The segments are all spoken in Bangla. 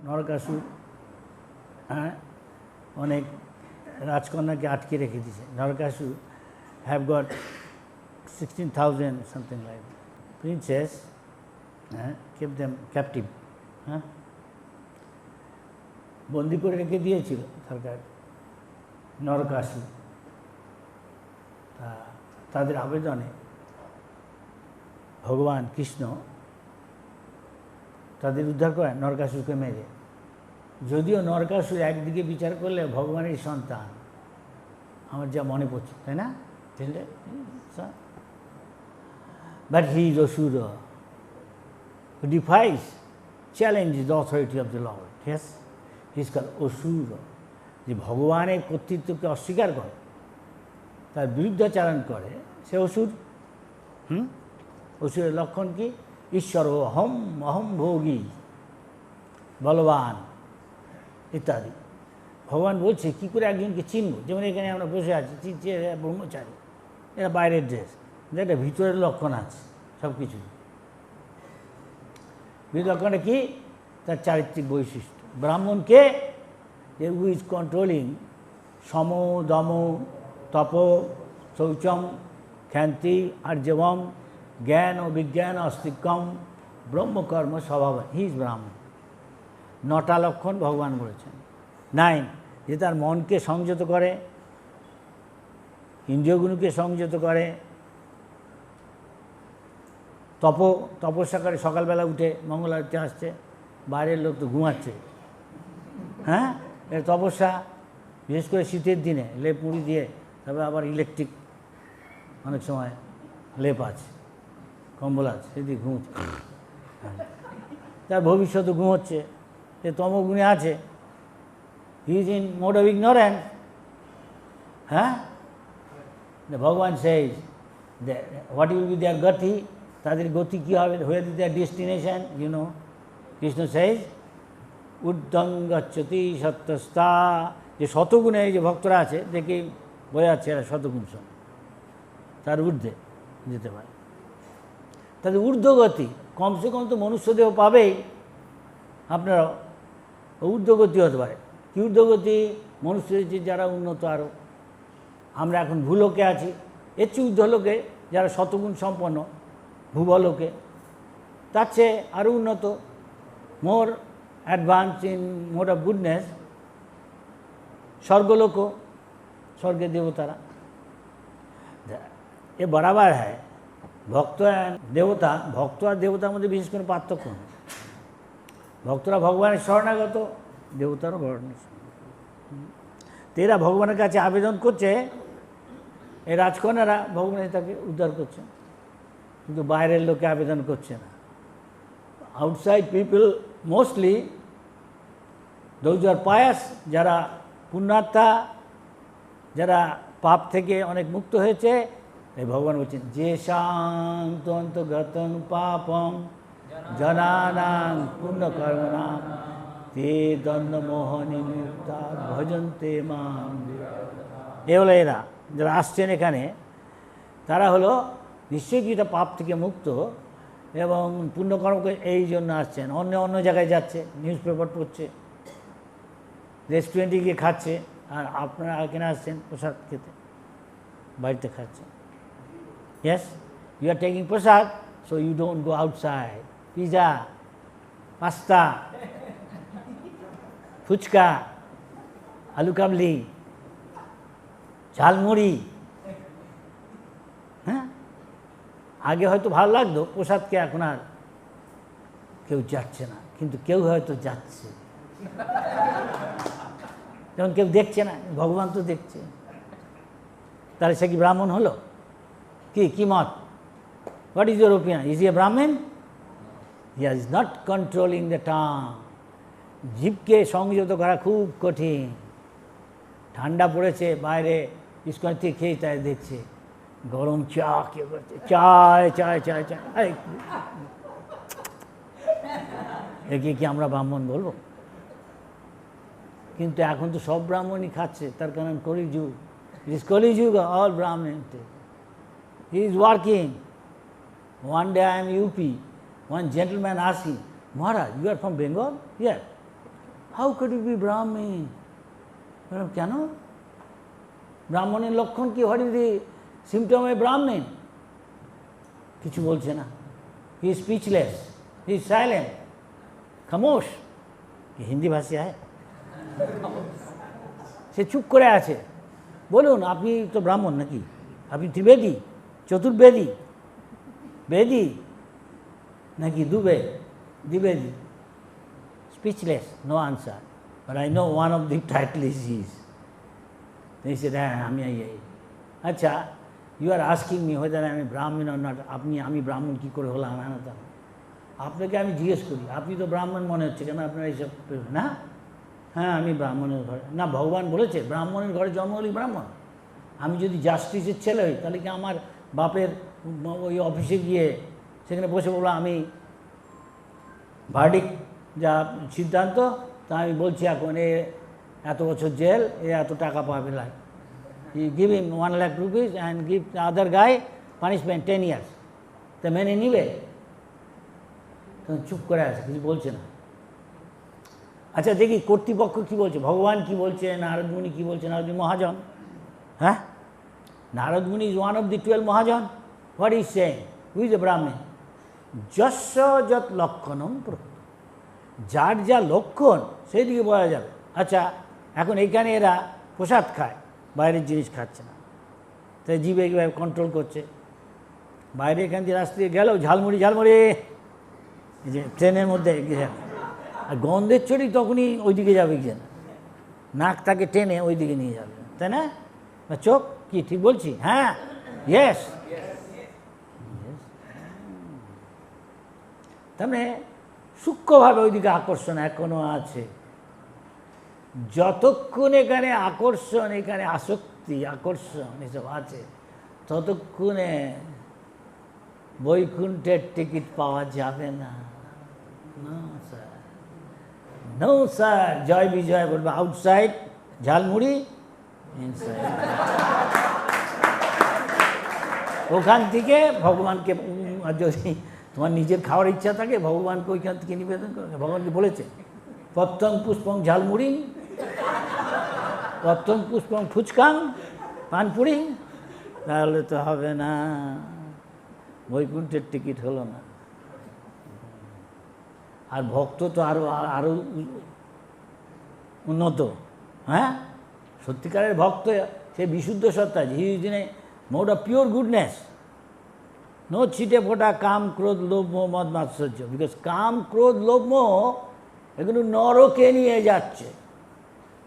নরকাসুর হ্যাঁ অনেক রাজকন্যাকে আটকে রেখে দিয়েছে। Narakasura have got 16,000 something like princess, হ্যাঁ, কেপ দেম ক্যাপটিভ, হ্যাঁ, বন্দি করে রেখে দিয়েছিল সরকার নরকাসুর। তাদের আবেদনে ভগবান কৃষ্ণ তাদের উদ্ধার করেন নরকাসুরকে মেরে। যদিও নরকাসুর একদিকে বিচার করলে ভগবানের সন্তান, আমার যা মনে পড়ছে, তাই না? বাট হি ইজ অসুর who defies, challenges the authority of the Lord. Yes, he is called অসুর। যে ভগবানের কর্তৃত্বকে অস্বীকার করে, তার বিরুদ্ধাচারণ করে, সে অসুর। অসুরের লক্ষণ কি? ঈশ্বর অহম অহম ভোগী, বলবান ইত্যাদি। ভগবান বলছে কী করে একজনকে চিনব। যেমন এখানে আমরা বসে আছি, চিনছে এরা ব্রহ্মচারী, এরা বাইরের ড্রেস, যেটা ভিতরের লক্ষণ আছে সব কিছু। লক্ষণটা কি? তার চারিত্রিক বৈশিষ্ট্য। ব্রাহ্মণকে যে হু ইজ কন্ট্রোলিং সম দম তপ শৌচম ক্ষান্তি আর্জবম জ্ঞান ও বিজ্ঞান অস্তিক্যম ব্রহ্মকর্ম স্বভাব, হি ইজ ব্রাহ্মণ। 9টা লক্ষণ ভগবান বলেছেন। 9, যে তার মনকে সংযত করে, ইন্দ্রিয়গুণকে সংযত করে, তপস্যা করে, সকালবেলা উঠে মঙ্গল আরতি আসছে, বাইরের লোক তো ঘুমাচ্ছে, হ্যাঁ, এর তপস্যা। বিশেষ করে শীতের দিনে লেপ মুড়ি দিয়ে, তবে আবার ইলেকট্রিক অনেক সময় লেপ আছে, কম্বল আছে, সেদিকে ঘুমোচ্ছে, তার ভবিষ্যতে ঘুমোচ্ছে, যে তমগুণে আছে, he is in mode of ignorance. হ্যাঁ, ভগবান says what will be their গতি, তাদের গতি কী হবে, where is their destination, you know. Krishna says ঊর্ধ্বং গচ্ছতি সত্যস্তা, যে শতগুণে এই যে ভক্তরা আছে দেখে বোঝা যাচ্ছে এরা শতগুণ সম, তার ঊর্ধ্বে যেতে পারে। তাদের ঊর্ধ্বগতি, কমসে কম তো মনুষ্যদেহ পাবেই, আপনারা ঊর্ধ্বগতি হতে পারে। কি ঊর্ধ্বগতি? মনুষ্যের যে যারা উন্নত আরও, আমরা এখন ভূলোকে আছি, এর চেয়ে ঊর্ধ্বলোকে যারা শতগুণ সম্পন্ন ভূবলোকে, তার চেয়ে আরও উন্নত, more advance in mode of goodness, স্বর্গলোক, স্বর্গের দেবতারা। এ বরাবর হ্যাঁ, ভক্ত দেবতা, ভক্ত আর দেবতার মধ্যে বিশেষ কোনো পার্থক্য নেই। ভক্তরা ভগবানের শরণাগত, দেবতারও ভগবানের শরণাগত। এরা ভগবানের কাছে আবেদন করছে, এই রাজকন্যারা ভগবানের তাকে উদ্ধার করছে, কিন্তু বাইরের লোকে আবেদন করছে না। Outside people mostly those are pious, যারা পুণ্যাত্মা, যারা পাপ থেকে অনেক মুক্ত হয়েছে, এই ভগবান বলছেন যে শান্ত অন্তর্গতং পাপম জনানাং পুণ্যকর্মণাং তে দণ্ডমোহনি মুক্তা ভজন্তে মাম। এ হলো এরা যারা আসছেন এখানে, তারা হলো নিশ্চয়ই কিছুটা পাপ থেকে মুক্ত এবং পুণ্যকর্মকে এই জন্য আসছেন। অন্য জায়গায় যাচ্ছে, নিউজ পেপার পড়ছে, রেস্টুরেন্টে গিয়ে খাচ্ছে, আর আপনারা এখানে আসছেন প্রসাদ খেতে, বাড়িতে খাচ্ছেন। Yes, you are taking prasad, so you don't go outside. Pizza, pasta, fuchka, আলু কাবলি, ঝালমুড়ি, হ্যাঁ, আগে হয়তো ভালো লাগতো প্রসাদকে, এখন আর কেউ যাচ্ছে না, কিন্তু কেউ হয়তো যাচ্ছে। যেমন কেউ দেখছে না, ভগবান তো দেখছে। তাহলে সে কি ব্রাহ্মণ হলো? কি মত? What is your opinion? Is he a Brahmin? He is not controlling the tongue. জীবকে সংযত করা খুব কঠিন। ঠান্ডা পড়েছে, বাইরে ইস্কন থেকে খেয়ে তাই দেখছে গরম চা কে করছে, চায় চায় চায় চায়, একে কি আমরা ব্রাহ্মণ বলবো? কিন্তু এখন তো সব ব্রাহ্মণই খাচ্ছে, তার কারণ কলিযুগ। ইট ইজ কলিযুগ, অল ব্রাহ্মণ। He is working. One day I am UP. One gentleman asked him, Maharaj, you are from Bengal? Yes. How could you be Brahmin? কেন? ব্রাহ্মণের লক্ষণ কি? What is the symptom a Brahmin? কিছু বলছে না। He is speechless, he is silent, খামোশ। হিন্দি ভাষী হয়, সে চুপ করে আছে। বলুন, আপনি তো ব্রাহ্মণ নাকি? আপনি ত্রিবেদী, চতুর্বেদী, বেদী নাকি দ্বিবেদী? Speechless, no answer. But I know one of the title is his. He said, আচ্ছা, you are asking me whether I am a Brahmin or not. আমি ব্রাহ্মণ কী করে হলাম? আপনাকে আমি জিজ্ঞেস করি, আপনি তো ব্রাহ্মণ মনে হচ্ছে, কেন আপনারা এইসব না? হ্যাঁ, আমি ব্রাহ্মণের ঘরে। না, ভগবান বলেছে ব্রাহ্মণের ঘরে জন্ম হলেই ব্রাহ্মণ। আমি যদি জাস্টিসের ছেলে হই, তাহলে কি আমার বাপের ওই অফিসে গিয়ে সেখানে বসে বলবো আমি ভার্ডিক যা সিদ্ধান্ত, তা আমি বলছি এখন এত বছর জেল, এত টাকা পাবে? Like give him 1 lakh rupees and give the other guy punishment 10 years। তা মেনে নিবে? তখন চুপ করে আছে, কিছু বলছে না। আচ্ছা দেখি কর্তৃপক্ষ কী বলছে, ভগবান কী বলছে, নারদ মুনি কী বলছে। নারদ মহাজন, হ্যাঁ, নারদ মুনি is one of the 12 Mahajan. What is saying? Who is a ব্রাহ্মণ? যস্য যৎ লক্ষণম প্রত্যয়, যার যা লক্ষণ সেই দিকে বলা যাবে। আচ্ছা, এখন এইখানে এরা প্রসাদ খায়, বাইরের জিনিস খাচ্ছে না, তাই জিভে কীভাবে কন্ট্রোল করছে। বাইরে এখান দিয়ে রাস্তা দিয়ে গেলেও ঝালমুড়ি এই যে ট্রেনের মধ্যে আর গন্ধের চড়ি তখনই ওইদিকে যাবে, কি না নাক তাকে টেনে ওইদিকে নিয়ে যাবে, তাই না? চোখ কি ঠিক বলছি? হ্যাঁ, ইয়েস। তার মানে সূক্ষ্মভাবে ওইদিকে আকর্ষণ এখনো আছে। যতক্ষণ এখানে আকর্ষণ, এখানে আসক্তি, আকর্ষণ এসব আছে, ততক্ষণে বৈকুণ্ঠের টিকিট পাওয়া যাবে না। নো স্যার, জয় বিজয় বলবে আউটসাইড, ঝালমুড়ি ইনসাইড। ওখান থেকে ভগবানকে, যদি তোমার নিজের খাওয়ার ইচ্ছা থাকে, ভগবানকে ওইখান থেকে নিবেদন করে। ভগবানকে বলেছে পত্তং পুষ্পং ঝালমুড়ি, পত্তং পুষ্পং ফুচকাং পানপুরি, তাহলে তো হবে না, বৈকুণ্ঠের টিকিট হলো না। আর ভক্ত তো আরও উন্নত, হ্যাঁ, সত্যিকারের ভক্ত সে বিশুদ্ধ সত্তা, he is in a mode of pure goodness, no ছিটে ফোটা কাম ক্রোধ লোভ মোহ মদ মাৎসর্য। বিকজ কাম ক্রোধ লোভ মোহ এগুলো নরকে নিয়ে যাচ্ছে।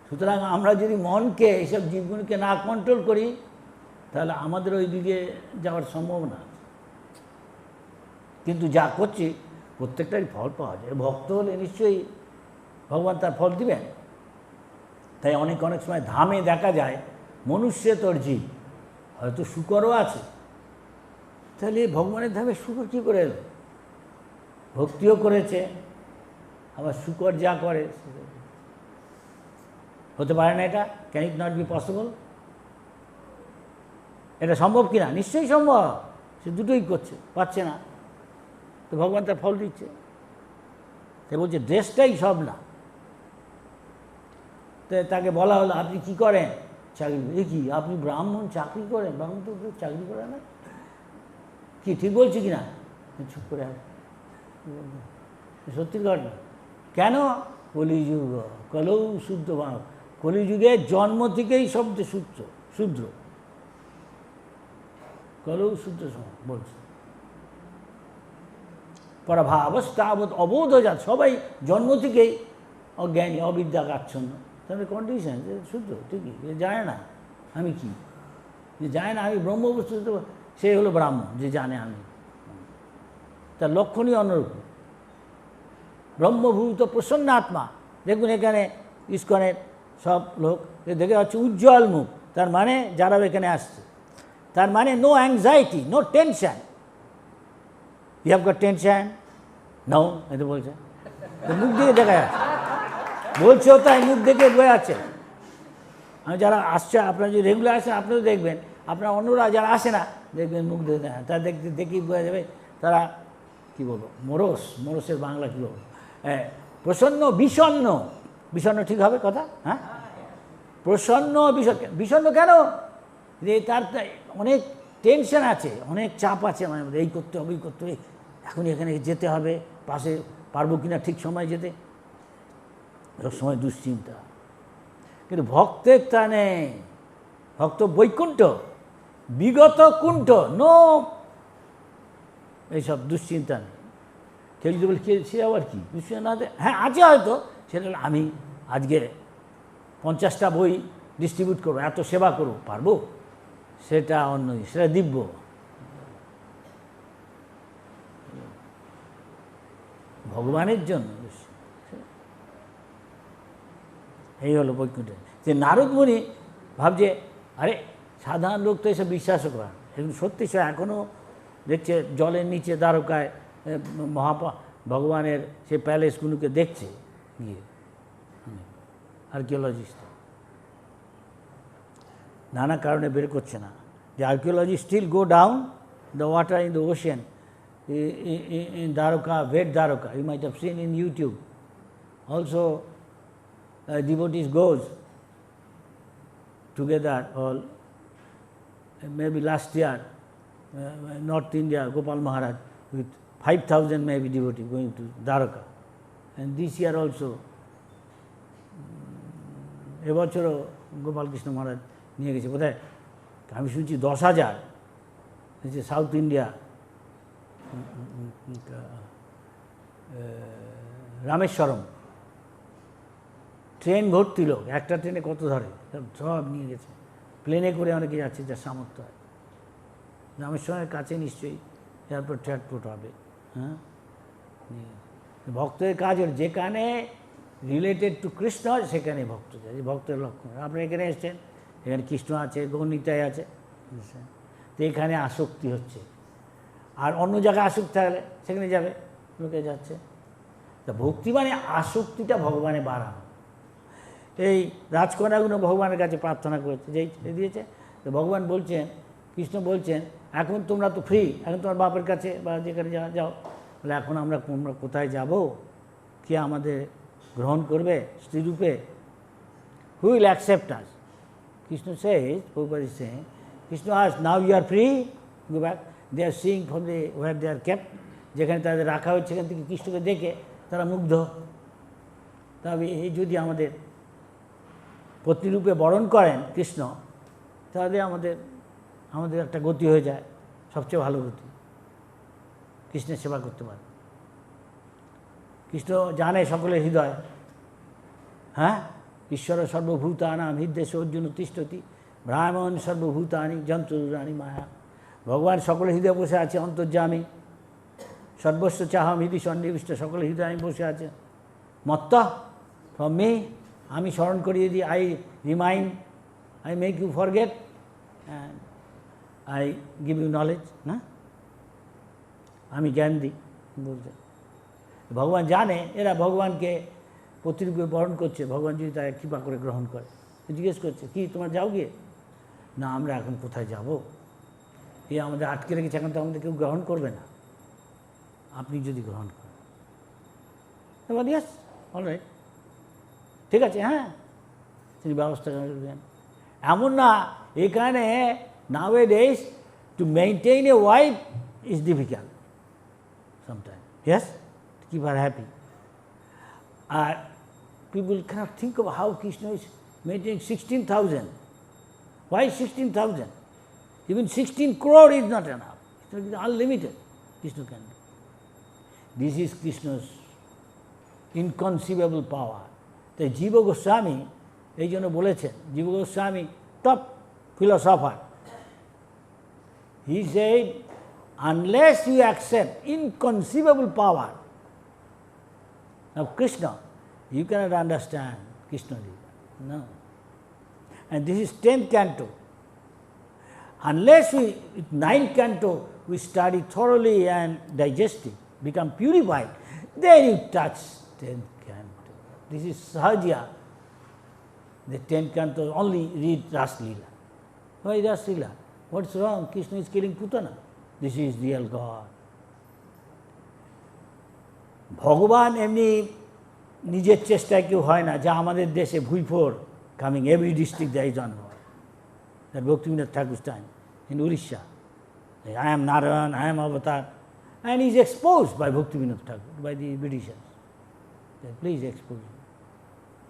সুতরাং আমরা যদি মনকে, এইসব জীবগুলোকে না কন্ট্রোল করি, তাহলে আমাদের ওই দিকে যাওয়ার সম্ভাবনা আছে। কিন্তু যা করছি প্রত্যেকটারই ফল পাওয়া যায়। ভক্ত হলে নিশ্চয়ই ভগবান তার ফল দিবেন। তাই অনেক সময় ধামে দেখা যায় মনুষ্য তোর জীব, হয়তো শুকরও আছে, তাহলে ভগবানের ধামে শুকর কী করে এলো? ভক্তিও করেছে, আবার শুকর যা করে হতে পারে না। এটা can it not be possible? এটা সম্ভব কি না? নিশ্চয়ই সম্ভব। সে দুটোই করছে, পাচ্ছে না, তো ভগবান তার ফল দিচ্ছে। সে বলছে ড্রেসটাই সব না। তো তাকে বলা হলো আপনি কি করেন? চাকরি। কি আপনি ব্রাহ্মণ চাকরি করেন? ব্রাহ্মণ তো চাকরি করে না। কি ঠিক বলছি কি না? চুপ করে আছে, সত্যি ঘটনা। কেন? কলিযুগ, কলৌ শুদ্ধ ভাব। কলিযুগের জন্ম থেকেই শব্দ শুদ্র, কলৌ শুদ্ধ বলছে। পরাভাবস্তাবৎ অবোধজাত, সবাই জন্ম থেকেই অজ্ঞানী, অবিদ্যা আচ্ছন্ন। তাহলে কন্ডিশন শুদ্ধ, ঠিকই, জানে না আমি কি, যে জানে না আমি ব্রহ্মবস্তু, সে হলো ব্রাহ্মণ, যে জানে আমি। তার লক্ষণই অন্যরূপ। ব্রহ্মভূত প্রসন্ন আত্মা। দেখুন এখানে ইস্কনের সব লোক দেখে হচ্ছে উজ্জ্বল মুখ, তার মানে যারা এখানে আসছে, তার মানে no anxiety, no tension. You have got tension? No, এটা বলছে, মুখ দিয়ে দেখা যাচ্ছে, বলছেও তাই, মুখ দেখে বয়ে আছে। আমি যারা আসছে, আপনারা যদি রেগুলার আসেন, আপনারা দেখবেন, আপনারা অন্যরা যারা আসে না দেখবেন মুখ দেখে, তারা দেখি বোঝা যাবে তারা কী বলবো, মোরসের বাংলা কী বলবো, প্রসন্ন বিষণ্ণ, বিষণ্ণ ঠিক হবে কথা? হ্যাঁ, প্রসন্ন বিষণ্ণ কেন? যে তার অনেক টেনশন আছে, অনেক চাপ আছে, মানে এই করতে হবে, এই করতে হবে, এখনই এখানে যেতে হবে, পাশে পারবো কিনা ঠিক সময় যেতে, সবসময় দুশ্চিন্তা। কিন্তু ভক্তের তা নেই, ভক্ত বৈকুণ্ঠ, বিগত কুণ্ঠ, নো এইসব দুশ্চিন্তা নেই। কেউ যদি বলে সে আবার কি দুশ্চিন্তা না, হ্যাঁ আছে হয়তো, সেটা আমি আজকে 50টা বই ডিস্ট্রিবিউট করবো, এত সেবা করবো, পারবো, সেটা অন্য, সেটা দিব্য। ভগবানের জন্য এই হলো বৈকুণ্ঠ। যে নারদ মুনি ভাবছে, আরে সাধারণ লোক তো এসব বিশ্বাসও করে, এখন সত্যি সে এখনও দেখছে জলের নিচে দ্বারকায় ভগবানের সে প্যালেসগুলোকে দেখছে গিয়ে, আর্কিওলজিস্ট নানা কারণে বের করছে না, যে archaeology still go down the water in the ocean in Dwarka, Ved Dwarka. You might have seen in YouTube. Also, devotees goes together, all maybe last year, North India, Gopal Maharaj, with 5,000 maybe devotees going to Dwarka. And this year also, এবছরও গোপাল কৃষ্ণ মহারাজ নিয়ে গেছে, বোধহয় আমি শুনছি 10,000, সাউথ ইন্ডিয়া, রামেশ্বরম, ট্রেন ভর্তি লোক, একটা ট্রেনে কত ধরে, সব নিয়ে গেছে, প্লেনে করে অনেকে যাচ্ছে যার সামর্থ্য হয়। রামেশ্বরের কাছে নিশ্চয়ই এয়ারপোর্ট ট্রান্সপোর্ট হবে। হ্যাঁ, ভক্তের কাজ যেখানে রিলেটেড টু কৃষ্ণ হয় সেখানে ভক্ত যায়, ভক্তের লক্ষণ। আপনারা এখানে এসছেন, এখানে কৃষ্ণ আছে, গৌরনিতাই আছে, তো এখানে আসক্তি হচ্ছে, আর অন্য জায়গায় আসক্তি থাকলে সেখানে যাবে, লোকে যাচ্ছে। তা ভক্তি মানে আসক্তিটা ভগবানে বাড়ানো। এই রাজকন্যাগুলো ভগবানের কাছে প্রার্থনা করেছে, যেই দিয়েছে, তো ভগবান বলছেন, কৃষ্ণ বলছেন, এখন তোমরা তো ফ্রি, এখন তোমার বাপের কাছে বা যেখানে যাও, বলে এখন আমরা কোথায় যাব, কে আমাদের গ্রহণ করবে স্ত্রীরূপে, who will accept us? Krishna says, Prabhupada is saying, Krishna asked, now you are free, go back. They are seeing from the where they are kept, যেখানে তাদের রাখা হচ্ছে, সেখান থেকে কৃষ্ণকে দেখে তারা মুগ্ধ। তবে এই যদি আমাদের পত্নীরূপে বরণ করেন কৃষ্ণ, তাহলে আমাদের একটা গতি হয়ে যায়, সবচেয়ে ভালো গতি, কৃষ্ণের সেবা করতে পারে। কৃষ্ণ জানে সকলের হৃদয়। হ্যাঁ, ঈশ্বর সর্বভূতানাং হৃদয়েষু অর্জুন তিষ্ঠতি ভ্রামণ সর্বভূতানি যন্ত্রদূরাণি মায়া। ভগবান সকলের হৃদয়ে বসে আছে, অন্তর্যামী, সর্বস্ব চাহম হৃদি সন্নিবিষ্ট, সকলের হৃদয়ে আমি বসে আছে। মত্ত ফ্রম মি, আমি স্মরণ করিয়ে দিই, I remind, I make you forget and I give you knowledge. না, আমি জ্ঞান দিই বলতে। ভগবান জানে এরা ভগবানকে প্রতিরূপে বরণ করছে, ভগবান যদি তারা কৃপা করে গ্রহণ করে। জিজ্ঞেস করছে, কি তোমরা যাও গিয়ে? না, আমরা এখন কোথায় যাব, এ আমাদের আটকে রেখেছে, এখন তো আমাদের কেউ গ্রহণ করবে না, আপনি যদি গ্রহণ করেন। এবার ইয়াস, অলরাইট, ঠিক আছে, হ্যাঁ, তিনি ব্যবস্থা করবেন। এমন না, এখানে nowadays to maintain a wife is difficult sometimes, yes, to keep her happy. People cannot think of how Krishna is maintaining 16,000. Why 16,000? Even 16 crore is not enough. It is unlimited. Krishna can do. This is Krishna's inconceivable power. তাই জীব গোস্বামী এই জন্য বলেছেন, জীব Goswami top philosopher, he said, unless you accept inconceivable power of Krishna, you cannot understand Krishna Lila. No. And this is 10th canto. Unless with 9th canto, we study thoroughly and digest it, become purified, then you touch 10th canto. This is Sahajya. The 10th canto only read Ras Lila. Why Ras Lila? What's wrong? Krishna is killing Putana. This is real God. ভগবান এমনি নিজের চেষ্টায় কেউ হয় না, যা আমাদের দেশে ভুইফোর coming every district there is on that Bhaktivinoda Thakur's time in Orissa. I am Narayan, I am Avatar, and he is exposed by Bhaktivinoda Thakur, by the Britishers. They said, please expose him.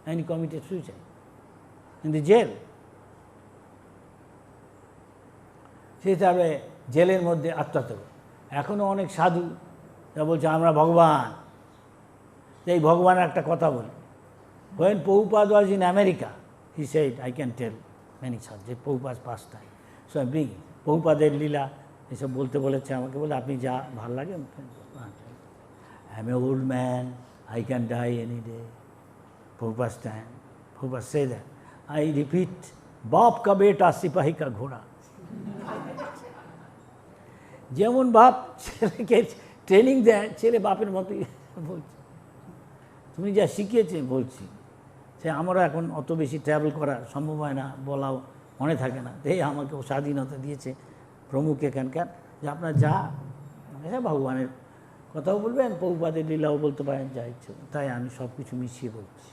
And he committed suicide in the jail. সে তারপরে জেলের মধ্যে আত্মহত্যা করে। এখনও অনেক সাধু তারা বলছে আমরা ভগবান। এই ভগবানের একটা কথা বলি, when Prabhupada was in America, he said, I can tell many subjects, Prabhupada's pastime. So I bring প্রভুপাদের লীলা এসব বলতে বলেছে আমাকে, বলে আপনি যা ভাল লাগে। I am an old man, I can die any day. Prabhupada's time. Prabhupada say that. I repeat, বাপ কা বেটা সিপাহী কা ঘোড়া। যেমন বাপ ছেলেকে ট্রেনিং দেয়, ছেলে বাপের মতোই বলছে, তুমি যা শিখিয়েছে বলছি। সে আমারও এখন অত বেশি ট্রাভেল করা সম্ভব হয় না, বলাও মনে থাকে না। এই আমাকে স্বাধীনতা দিয়েছে প্রমুখ এখানকার, যে আপনার যা ভগবানের কথাও বলবেন, প্রভুপাদের লীলাও বলতে পারেন, যা ইচ্ছে। তাই আমি সব কিছু মিশিয়ে বলছি।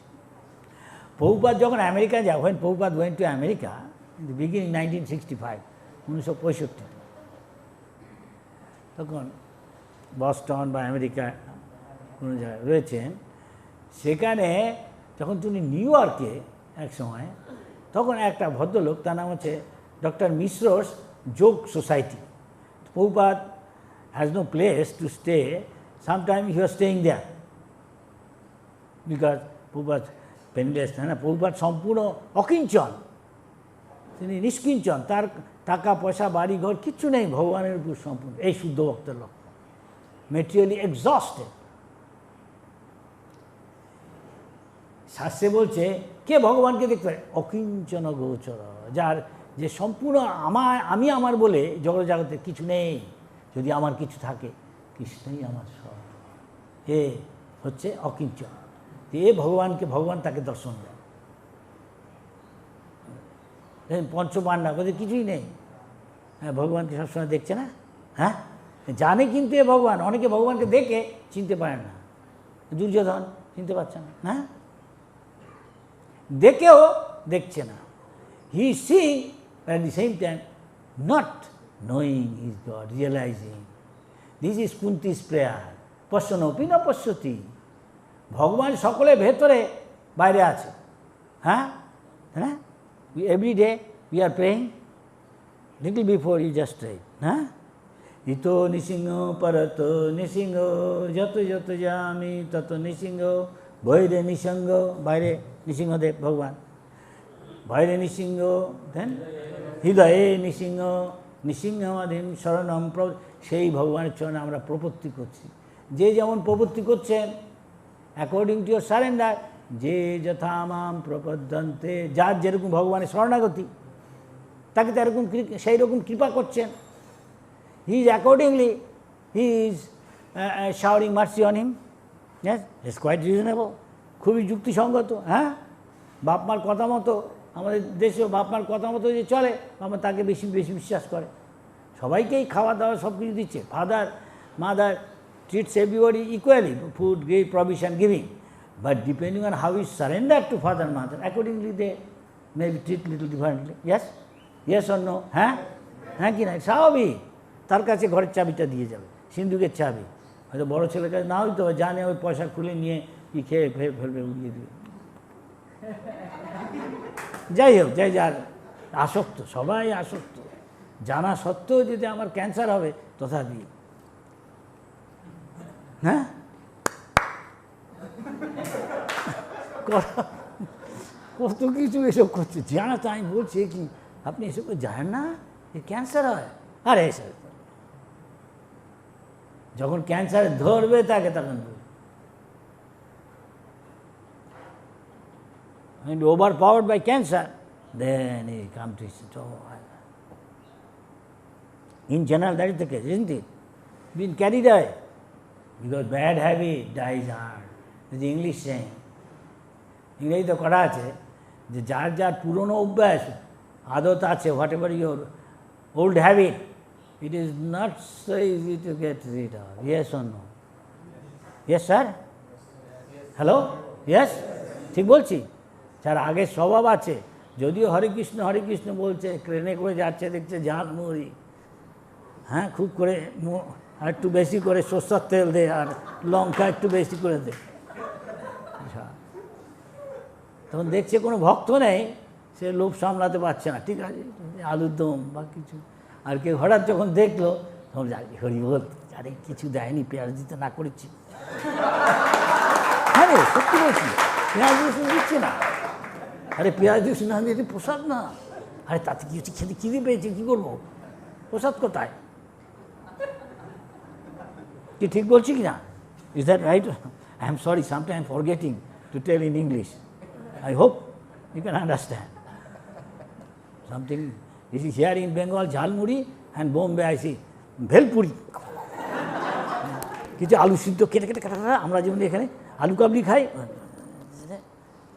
প্রভুপাদ যখন আমেরিকা যায়, when Prabhupada went to America in the beginning 1965, 1965, তখন বস্টন বা আমেরিকা কোনো জায়গায় রয়েছেন, সেখানে যখন তিনি নিউ ইয়র্কে এক সময়, তখন একটা ভদ্রলোক, তার নাম হচ্ছে doctor Mishra's Yoga society. Prabhupada has no place to stay, sometime he was staying there because Prabhupada painless, না, প্রভুপাদ সম্পূর্ণ অকিঞ্চন, তিনি নিষ্কিঞ্চন, তার টাকা পয়সা বাড়ি ঘর কিচ্ছু নেই, ভগবানের উপর সম্পূর্ণ। এই শুদ্ধ ভক্তের লক্ষ্য, মেটেরিয়ালি এক্সস্টেড। শাস্ত্রে বলছে কে ভগবানকে দেখতে পারে? অকিঞ্চন গোচর, যার যে সম্পূর্ণ আমি আমার বলে জগতে কিছু নেই। যদি আমার কিছু থাকে, কৃষ্ণই আমার সব। এ হচ্ছে অকিঞ্চন, এ ভগবানকে, ভগবান তাকে দর্শন দেয়। পঞ্চপাণ্ডা বলতে কিছুই নেই, হ্যাঁ, ভগবানকে সবসময় দেখছে না, হ্যাঁ, জানে কিন্তু এ ভগবান। অনেকে ভগবানকে দেখে চিনতে পারে না, দুর্যোধন চিনতে পারছে না, হ্যাঁ, দেখেও দেখছে না। He sing at the same time not knowing is God, realizing. This is Kunti's prayer, পশ্যনোপি ন পশ্যতি। ভগবান সকলের ভেতরে বাইরে আছে, হ্যাঁ, হ্যাঁ। Every day we are praying little before you just right, হ্যাঁ। ইতো নৃসিংহ পরত নৃসিংহ, যত যত যামি তত নৃসিংহ, বৈরে নৃসিংহ, বাইরে নৃসিংহদেব ভগবান, বাইরে নৃসিংহ, দেন হৃদয়ে নৃসিংহ, নৃসিংহমাধীন শরণম। সেই ভগবানের চরণে আমরা প্রপত্তি করছি। যে যেমন প্রপত্তি করছেন, অ্যাকর্ডিং টু ইয়োর সারেন্ডার, যে যথা মাম প্রপদ্যন্তে, যার যেরকম ভগবানের শরণাগতি, তাকে তো এরকম সেই রকম কৃপা করছেন। He is accordingly, he is showering mercy on him. Yes, it's quite reasonable, খুবই যুক্তিসঙ্গত, হ্যাঁ। বাপ মার কথা মতো, আমাদের দেশেও বাপ মার কথা মতো যে চলে, বাবা তাকে বেশি বেশি বিশ্বাস করে। সবাইকেই খাওয়া দাওয়া সব কিছু দিচ্ছে। Father mother treats everybody equally, food, give, provision, giving. But depending on how is surrendered to father and mother, accordingly they may be treated little differently. Yes? Yes or no? হ্যাঁ, হ্যাঁ কি না? স্বাভাবিক। তার কাছে ঘরের চাবিটা দিয়ে যাবে, সিন্ধুকের চাবি। হয়তো বড়ো ছেলের কাছে না হইতে হবে, জানে ওই পয়সা খুলে নিয়ে কি খেয়ে ফেলবে, উড়িয়ে দেবে। যাই হোক, যাই যার আসক্ত, সবাই আসক্ত, জানা সত্ত্বেও যদি আমার ক্যান্সার হবে তথাপি, হ্যাঁ, কত কিছু এসব করছে, জানা। তো আমি বলছি কি আপনি এসব জানেন না ক্যান্সার হয়? আরে এসব যখন ক্যান্সার ধরবে তাকে তখন overpowered by cancer, then he come to his in general, that is the case, isn't it? Been carried away. Because bad habit dies hard. This is the English saying. ইংরেজিতে করা আছে যে যার যার পুরনো অভ্যাস আদত আছে, whatever your old habit, it is not so easy to get rid of. Yes or no? Yes sir? Hello? Yes, ঠিক বলছি? যার আগের স্বভাব আছে, যদিও হরে কৃষ্ণ বলছে, ট্রেনে করে যাচ্ছে, দেখছে ঝালমুড়ি, হ্যাঁ, খুব করে আর একটু বেশি করে সরষের তেল দে, আর লঙ্কা একটু বেশি করে দে। তখন দেখছে কোনো ভক্ত নেই, সে লোভ সামলাতে পারছে না, ঠিক আছে, আলুর দম বা কিছু। আর কেউ হঠাৎ যখন দেখলো, তখন হরি বল, আরে কিছু দেয়নি, পেঁয়াজ দিতে না করেছি। হ্যাঁ রে, সত্যি বলছি, পেঁয়াজ রসুন দিচ্ছে না। আরে পেঁয়াজ রসুন না দিয়ে প্রসাদ না, আরে তাতে কি হচ্ছে, খেতে খিদে পেয়েছে, কী করবো, প্রসাদ কোথায়? কি ঠিক বলছি কি না? Is that right? I am sorry, sometime I am forgetting to tell in English. I hope you can understand. Something, this is here in Bengal, Jhalmuri, and Bombay I see Bhelpuri. কিছু আলু সিদ্ধ কেটে কেটে কাটা, আমরা যেমন এখানে আলু কাবলি খাই,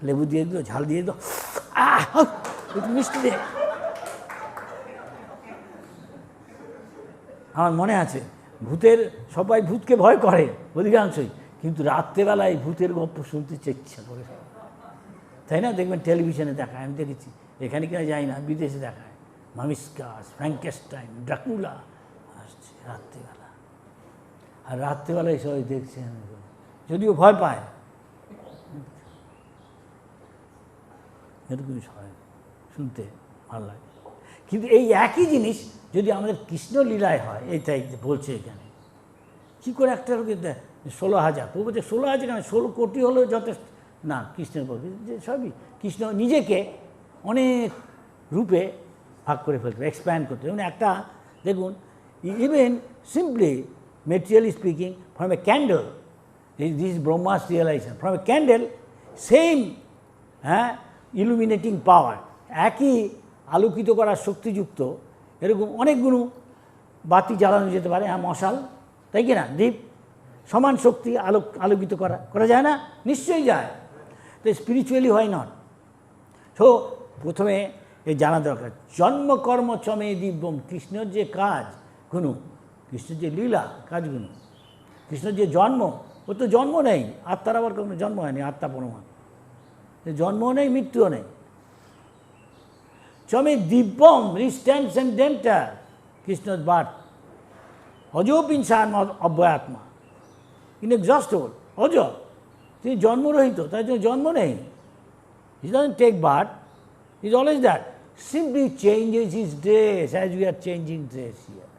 লেবু দিয়ে দিল, ঝাল দিয়ে দিল, একটু মিষ্টি দিয়ে। আমার মনে আছে, সবাই ভূতকে ভয় করে অধিকাংশই, কিন্তু রাত্রেবেলায় ভূতের গল্প শুনতে ইচ্ছা করে, তাই না? দেখবেন টেলিভিশনে দেখায়, আমি দেখেছি, এখানে কিনা যাই না, বিদেশে দেখায়, মামিস্কাস, ফ্র্যাঙ্কেস্টাইন, ড্রাকুলা আসছে রাত্রিবেলা। আর রাত্রিবেলায় সবাই দেখছে, যদিও ভয় পায়, এরকমই হয়, শুনতে ভালো লাগে। কিন্তু এই একই জিনিস যদি আমাদের কৃষ্ণলীলায় হয়, এইটাই বলছে এখানে, কী করে একটা লোকের 16,000, প্রভু বলছে 16,000 কেন, 16 কোটি হলেও যথেষ্ট না কৃষ্ণের পক্ষে, যে সবই কৃষ্ণ নিজেকে অনেক রূপে ভাগ করে ফেলতে, এক্সপ্যান্ড করতে। যেমন একটা দেখুন, even simply materially speaking, from a candle, this Brahma's realization, from a candle same, হ্যাঁ, ইলুমিনেটিং পাওয়ার, একই আলোকিত করার শক্তিযুক্ত, এরকম অনেকগুলো বাতি জ্বালানো যেতে পারে, হ্যাঁ, মশাল, তাই কি না, দ্বীপ, সমান শক্তি আলোকিত করা যায় না? নিশ্চয়ই যায়। তো স্পিরিচুয়ালি হয় নট। সো প্রথমে এই জানা দরকার, জন্মকর্ম চমে দিব্যম, কৃষ্ণের যে কাজ গুণ, কৃষ্ণের যে লীলা কাজগুলো, কৃষ্ণের যে জন্ম, ও তো জন্ম নেই, আত্মার আবার কোনো জন্ম হয়নি, আত্মা প্রমাণ, জন্মও নেই, মৃত্যুও নেই। চমে দিব্যম, রিস্ট্যান্সেন্ডেন্টাল, কৃষ্ণের বার্থ, অজপিনসান অব্যয়াত্মা, ইনএক্সস্টেবল, অজ, তিনি জন্মরহিত, তাই জন্য জন্ম নেই। He doesn't take birth, he is always that, simply changes his dress as we are changing dress here.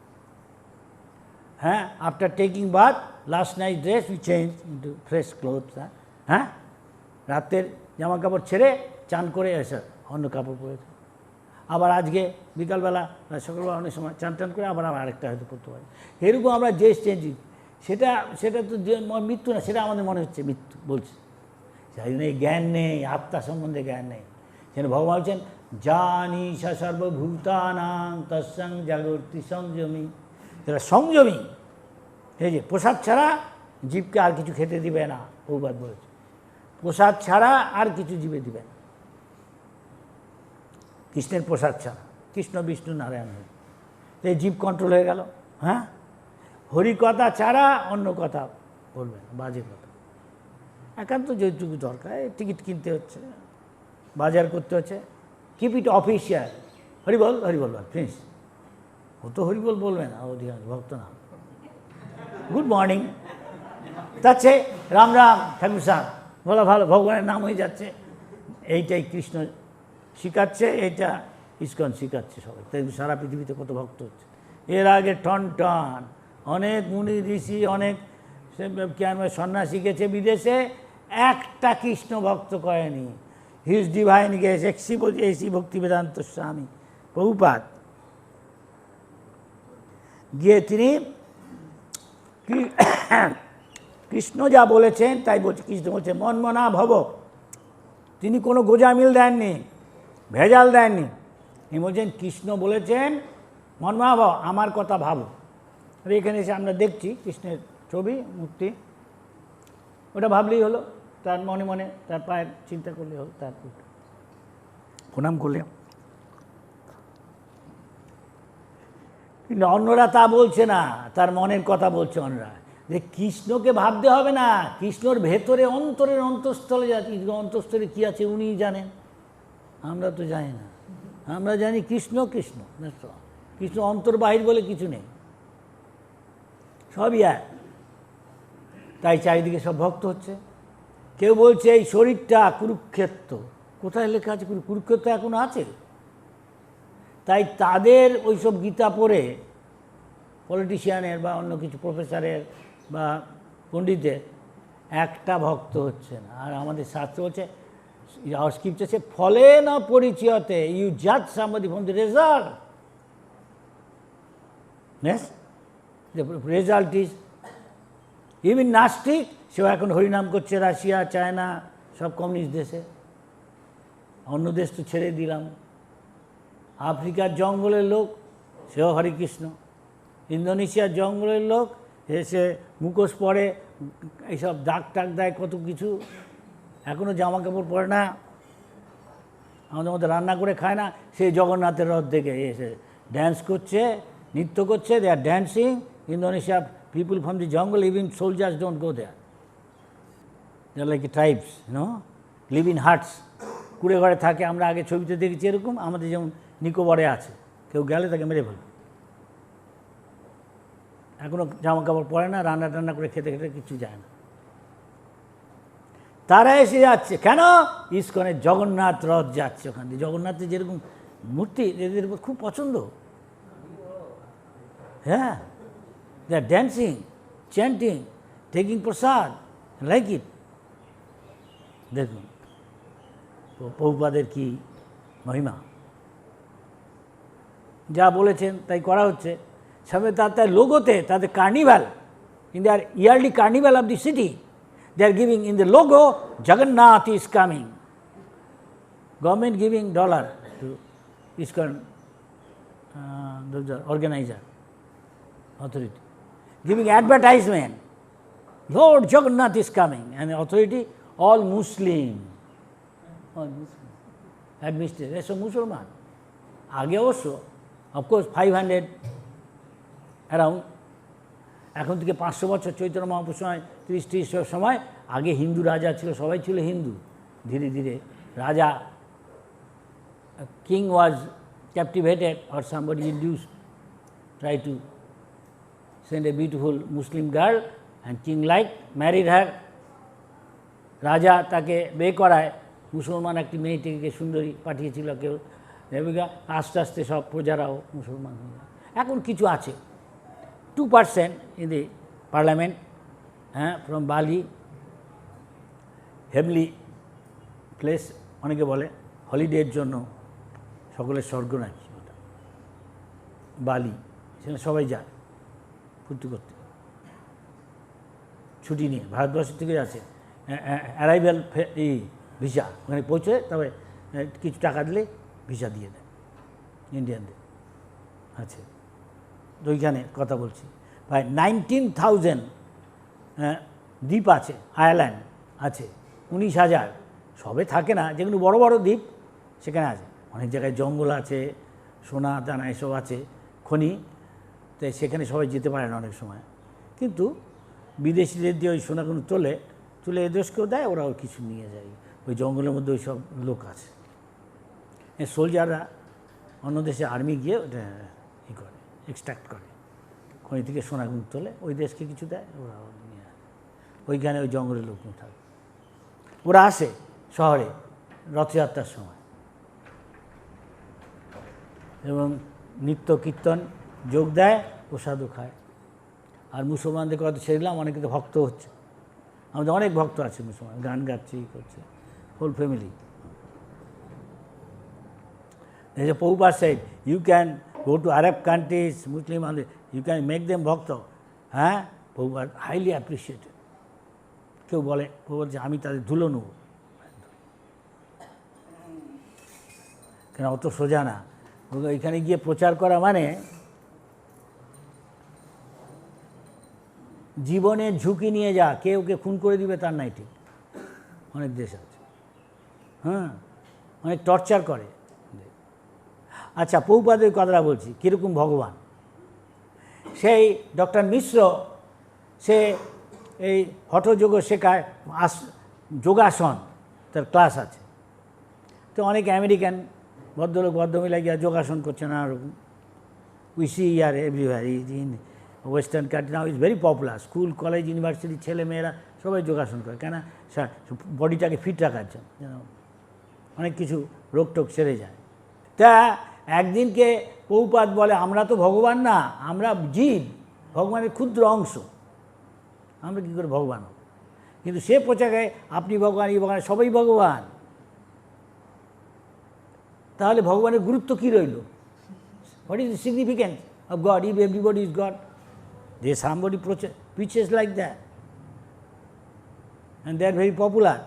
হ্যাঁ, after taking birth, last night dress we change into fresh clothes. হ্যাঁ, রাতের জামা কাপড় ছেড়ে চান করে এসে অন্য কাপড় পরেছে, আবার আজকে বিকালবেলা সকালবেলা অনেক সময় চান টান করে আবার আরেকটা হয়তো করতে পারি। এরকম আমরা ড্রেস চেঞ্জিং, সেটা তো যে মৃত্যু না, সেটা আমাদের মনে হচ্ছে মৃত্যু বলছে। সেই জন্য এই জ্ঞান নেই, আত্মা সম্বন্ধে জ্ঞান নেই। সেখানে ভগবান বলছেন, জানি সর্বভূতানাং তৎসং জাগর্তি সংযমী, যারা সংযমী, এই যে প্রসাদ ছাড়া জীবকে আর কিছু খেতে দিবে না, প্রভুপাদ বলেছে, প্রসাদ ছাড়া আর কিছু জীবে দিবে না, কৃষ্ণের প্রসাদ ছাড়া, কৃষ্ণ বিষ্ণু নারায়ণ, এই জীব কন্ট্রোল হয়ে গেল। হ্যাঁ, হরিকথা ছাড়া অন্য কথা বলবে না, বাজে কথা। একান্ত যেটুকু দরকার, টিকিট কিনতে হচ্ছে, বাজার করতে হচ্ছে, keep it official, Haribol Haribol please. ও তো হরিবল বলবে না, অধিকাংশ ভক্ত না। গুড মর্নিং, তাচ্ছে রাম রাম ঠাকুর সাহেব বলা ভালো, ভগবানের নাম হয়ে যাচ্ছে। এইটাই কৃষ্ণ শিখাচ্ছে, এইটা ইস্কন শিখাচ্ছে সবাই, তাই সারা পৃথিবীতে কত ভক্ত হচ্ছে। এর আগে টন টন অনেক মুনি ঋষি, অনেক সন্ন্যাসী গেছে বিদেশে, একটা কৃষ্ণ ভক্ত করেনি। হিজ ডিভাইন গেস এসি ভক্তি বেদান্ত স্বামী প্রভুপাদ গিয়ে তিনি কৃষ্ণ যা বলেছেন তাই বলছে। কৃষ্ণ বলছে মনমনা ভব, তিনি কোনো গোজামিল দেননি, ভেজাল দেননি। তিনি বলছেন কৃষ্ণ বলেছেন মনমনা ভব, আমার কথা ভাবো। আর এখানে এসে আমরা দেখছি কৃষ্ণের ছবি মূর্তি, ওটা ভাবলেই হলো, তার মনে মনে তার পায়ের চিন্তা করলে হলো, তার প্রণাম করলে। কিন্তু অন্যরা তা বলছে না, তার মনের কথা বলছে অন্যরা। যে কৃষ্ণকে ভাবতে হবে না, কৃষ্ণর ভেতরে অন্তরের অন্তঃস্থলে যাচ্ছে, অন্তঃস্থলে কী আছে উনিই জানেন, আমরা তো জানি না। আমরা জানি কৃষ্ণ কৃষ্ণ, কৃষ্ণ অন্তর্বাহির বলে কিছু নেই, সবই এক। তাই চারিদিকে সব ভক্ত হচ্ছে। কেউ বলছে এই শরীরটা কুরুক্ষেত্র, কোথায় লেখা আছে কুরুক্ষেত্র এখনো আছে? তাই তাদের ওইসব গীতা পড়ে পলিটিশিয়ানের বা অন্য কিছু প্রফেসরের বা পণ্ডিতের একটা ভক্ত হচ্ছে না। আর আমাদের শাস্ত্র হচ্ছে, our scripture says, ফলে না পরিচয়তে, you judge somebody from the result. Yes? The result is, even নাস্তিক সেও এখন হরিনাম করছে রাশিয়া, চায়না, সব কমিউনিস্ট দেশে। অন্য দেশ তো ছেড়ে দিলাম। আফ্রিকার জঙ্গলের লোক সেও হরে কৃষ্ণ, ইন্দোনেশিয়ার জঙ্গলের লোক এসে মুখোশ পরে, এইসব দাগ টাক দেয় কত কিছু, এখনও জামা কাপড় পরে না, আমাদের মধ্যে রান্না করে খায় না, সেই জগন্নাথের রথ দেখে এসে ড্যান্স করছে, নৃত্য করছে। They are dancing. Indonesia people from the jungle, even soldiers don't go there, they are like tribes, live in huts, কুড়ে ঘরে থাকে। আমরা আগে ছবিতে দেখেছি এরকম, আমাদের যেমন নিকোবরে আছে, কেউ গেলে তাকে মেরে ফেলবে। এখনও জামা কাপড় পরে না, রান্না টান্না করে খেতে খেতে কিছু যায় না। তারা এসে যাচ্ছে কেন? ইস্কনের জগন্নাথ রথ যাচ্ছে ওখান দিয়ে। জগন্নাথের যেরকম মূর্তি এদের খুব পছন্দ। হ্যাঁ, they are dancing, chanting, taking prasad, like it. দেখুন প্রভুপাদের কি মহিমা, যা বলেছেন তাই করা হচ্ছে। সামনে তার লোগোতে, তাদের carnival, in their yearly carnival of the city, they are giving in the logo, Jagannath is coming. Government giving dollar to ISKCON, the organizer, authority, giving advertisement, Lord Jagannath is coming, and the authority, all Muslim, administrator, এসব মুসলমান। আগে অবশ্য অফকোর্স 500 অ্যারাউন্ড, এখন থেকে 500 বছর চৈতন্য মহাপ্রভুর সময়, 30 সময় আগে হিন্দু রাজা ছিল, সবাই ছিল হিন্দু। ধীরে ধীরে রাজা, king was ক্যাপটিভেটেড or somebody induced, try to send a beautiful Muslim girl and king like married হ্যার। রাজা তাকে বিয়ে করায়, মুসলমান একটি মেয়েটিকে সুন্দরী পাঠিয়েছিল কেউ, আস্তে আস্তে সব প্রজারাও মুসলমান হয়ে যায়। এখন কিছু আছে 2% in the parliament, from Bali, heavenly place, অনেকে বলে হলিডের জন্য সকলের স্বর্গ নাকি ওটা বালি, সেখানে সবাই যায় ফুর্তি করতে, ছুটি নিয়ে। ভারতবর্ষের থেকে আছে অ্যারাইভেল এই ভিসা, ওখানে পৌঁছে তবে কিছু টাকা দিলে ভিসা দিয়ে দেয় ইন্ডিয়ানদের। আচ্ছা, তো ওইখানে কথা বলছি, প্রায় 19,000 দ্বীপ আছে, আয়ারল্যান্ড আছে 19,000, সবে থাকে না, যেগুলো বড় বড় দ্বীপ সেখানে আছে। অনেক জায়গায় জঙ্গল আছে, সোনা দানা এসব আছে, খনি, তো সেখানে সবাই যেতে পারে না অনেক সময়। কিন্তু বিদেশিদের দিয়ে ওই সোনাগুলো তুলে এদেশকেও দেয়, ওরাও কিছু নিয়ে যায়। ওই জঙ্গলের মধ্যে ওই সব লোক আছে, সোলজাররা অন্য দেশে আর্মি গিয়ে ওটা ই করে, এক্সট্রাক্ট করে, খনি থেকে সোনাগুলো তোলে, ওই দেশকে কিছু দেয়, ওরা নিয়ে আসে। ওইখানে ওই জঙ্গলের লোকগুলো থাকে, ওরা আসে শহরে রথযাত্রার সময় এবং নিত্য কীর্তন যোগ দেয়, প্রসাদও খায়। আর মুসলমানদের কথা ছেড়ে দিলাম, অনেকে তো ভক্ত হচ্ছে, আমাদের অনেক ভক্ত আছে মুসলমান, গান গাচ্ছে, ই করছে, whole family. There's a Prabhupada said, you can go to Arab countries, Muslim, you can make them bhakta. হ্যাঁ, Prabhupada highly appreciated. কেউ বলে Prabhupada যে আমি তাদের ধুলো নেব, কেন অত সোজা না। এখানে গিয়ে প্রচার করা মানে জীবনের ঝুঁকি নিয়ে যা, কেউ কে খুন করে দিবে তার নাই ঠিক, অনেক দেশ আছে, হ্যাঁ, অনেক টর্চার করে। আচ্ছা, প্রভুপাদের কথাটা বলছি, কীরকম ভগবান। সেই ডক্টর মিশ্র সে এই হঠযোগ শেখায়, যোগাসন তার ক্লাস আছে। তো অনেক আমেরিকান ভদ্রলোক ভদ্রমহিলা গিয়া যোগাসন করছে নানা রকম। We see are everywhere in western country now is very popular. School, college, university ছেলেমেয়েরা সবাই যোগাসন করে, কেন বডিটাকে ফিট রাখার জন্য, যেন অনেক কিছু রোগ টোগ সেরে যায়। তা একদিনকে প্রভুপাদ বলে, আমরা তো ভগবান না, আমরা জীব, ভগবানের ক্ষুদ্র অংশ, আমরা কী করে ভগবান হব? কিন্তু সে পোচাকে আপনি ভগবান, এই ভগবান, সবাই ভগবান। তাহলে ভগবানের গুরুত্ব কী রইল? What is the significance of God if everybody is God? They somebody preaches like that and they are very popular,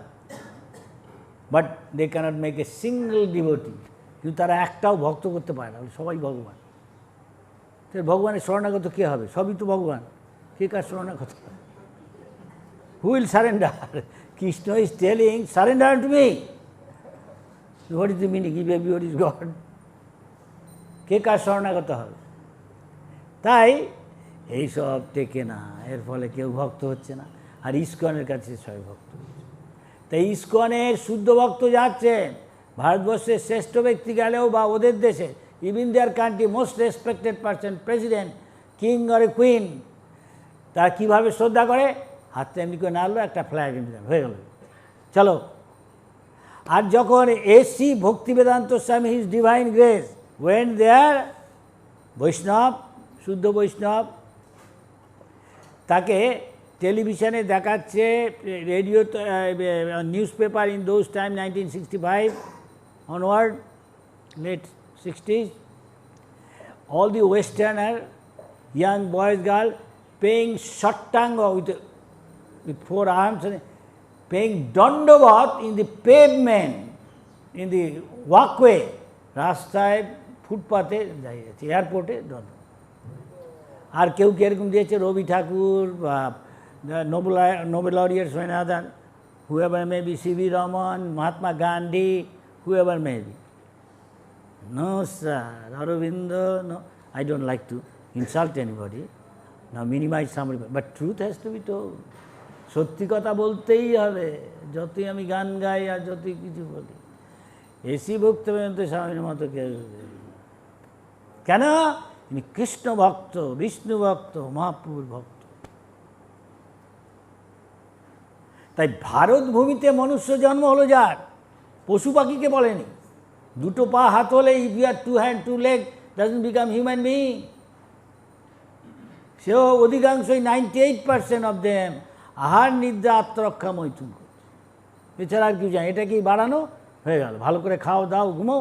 but they cannot make a single devotee. কিন্তু তারা একটাও ভক্ত করতে পারে না, সবাই ভগবান। তো ভগবানের শরণাগত কে হবে? সবই তো ভগবান, কে কার শরণাগত? Who will surrender? Krishna is telling, surrender to me. What is the meaning if everybody is God? কে কার শরণাগত হবে? তাই এইসব টেকে না, এর ফলে কেউ ভক্ত হচ্ছে না। আর ইস্কনের কাছে সবাই ভক্ত হচ্ছে। তাই ইস্কনের শুদ্ধ ভক্ত যাচ্ছেন, ভারতবর্ষের শ্রেষ্ঠ ব্যক্তি গেলেও বা ওদের দেশে, even their country most respected person, president, king আর এ কুইন, তারা কীভাবে শ্রদ্ধা করে? হাতটা এমনি করে নাড়লো, একটা ফ্ল্যাগ এমনি হয়ে গেল, চলো। আর যখন এসি ভক্তি বেদান্ত স্বামী হিজ ডিভাইন গ্রেস ওয়েন দেয়ার, বৈষ্ণব, শুদ্ধ বৈষ্ণব, তাকে টেলিভিশনে দেখাচ্ছে, radio, news paper in those time 1965 onward, late 60s, all the westerner young boys, girl paying sattanga with 4 arms, paying dandavad in the pavement, in the walkway, রাস্তায়, ফুটপাতে দাঁড়িয়েছে, এয়ারপোর্টে দণ্ড। আর কেউ কে এরকম দিয়েছে, রবি ঠাকুর বা নোবেল লরিয়ার সোয়েনাদার, whoever may be, C.V. Raman, Mahatma Gandhi, whoever may be. No sir, Aurobindo, no. I don't like to insult anybody, now minimize somebody, but truth has to be told. সত্যি কথা বলতেই হবে, যতই আমি গান গাই আর যতই কিছু বলি। এসি ভক্তবেদান্ত স্বামীর মতো কেউ, কেন? তিনি কৃষ্ণ ভক্ত, বিষ্ণু ভক্ত, মহাপ্রভুর ভক্ত। তাই ভারত ভূমিতে মনুষ্য জন্ম হলো যার, পশু পাখিকে বলেনি। দুটো পা হাত হলে, if you are 2 hands 2 legs doesn't become human being. সেও অধিকাংশই 98% অফ দেম আহার, নিদ্রা, আত্মরক্ষা, মৈথুন করছে, এছাড়া আর কিছু জানি। এটা কি বাড়ানো হয়ে গেল, ভালো করে খাও দাও, ঘুমো,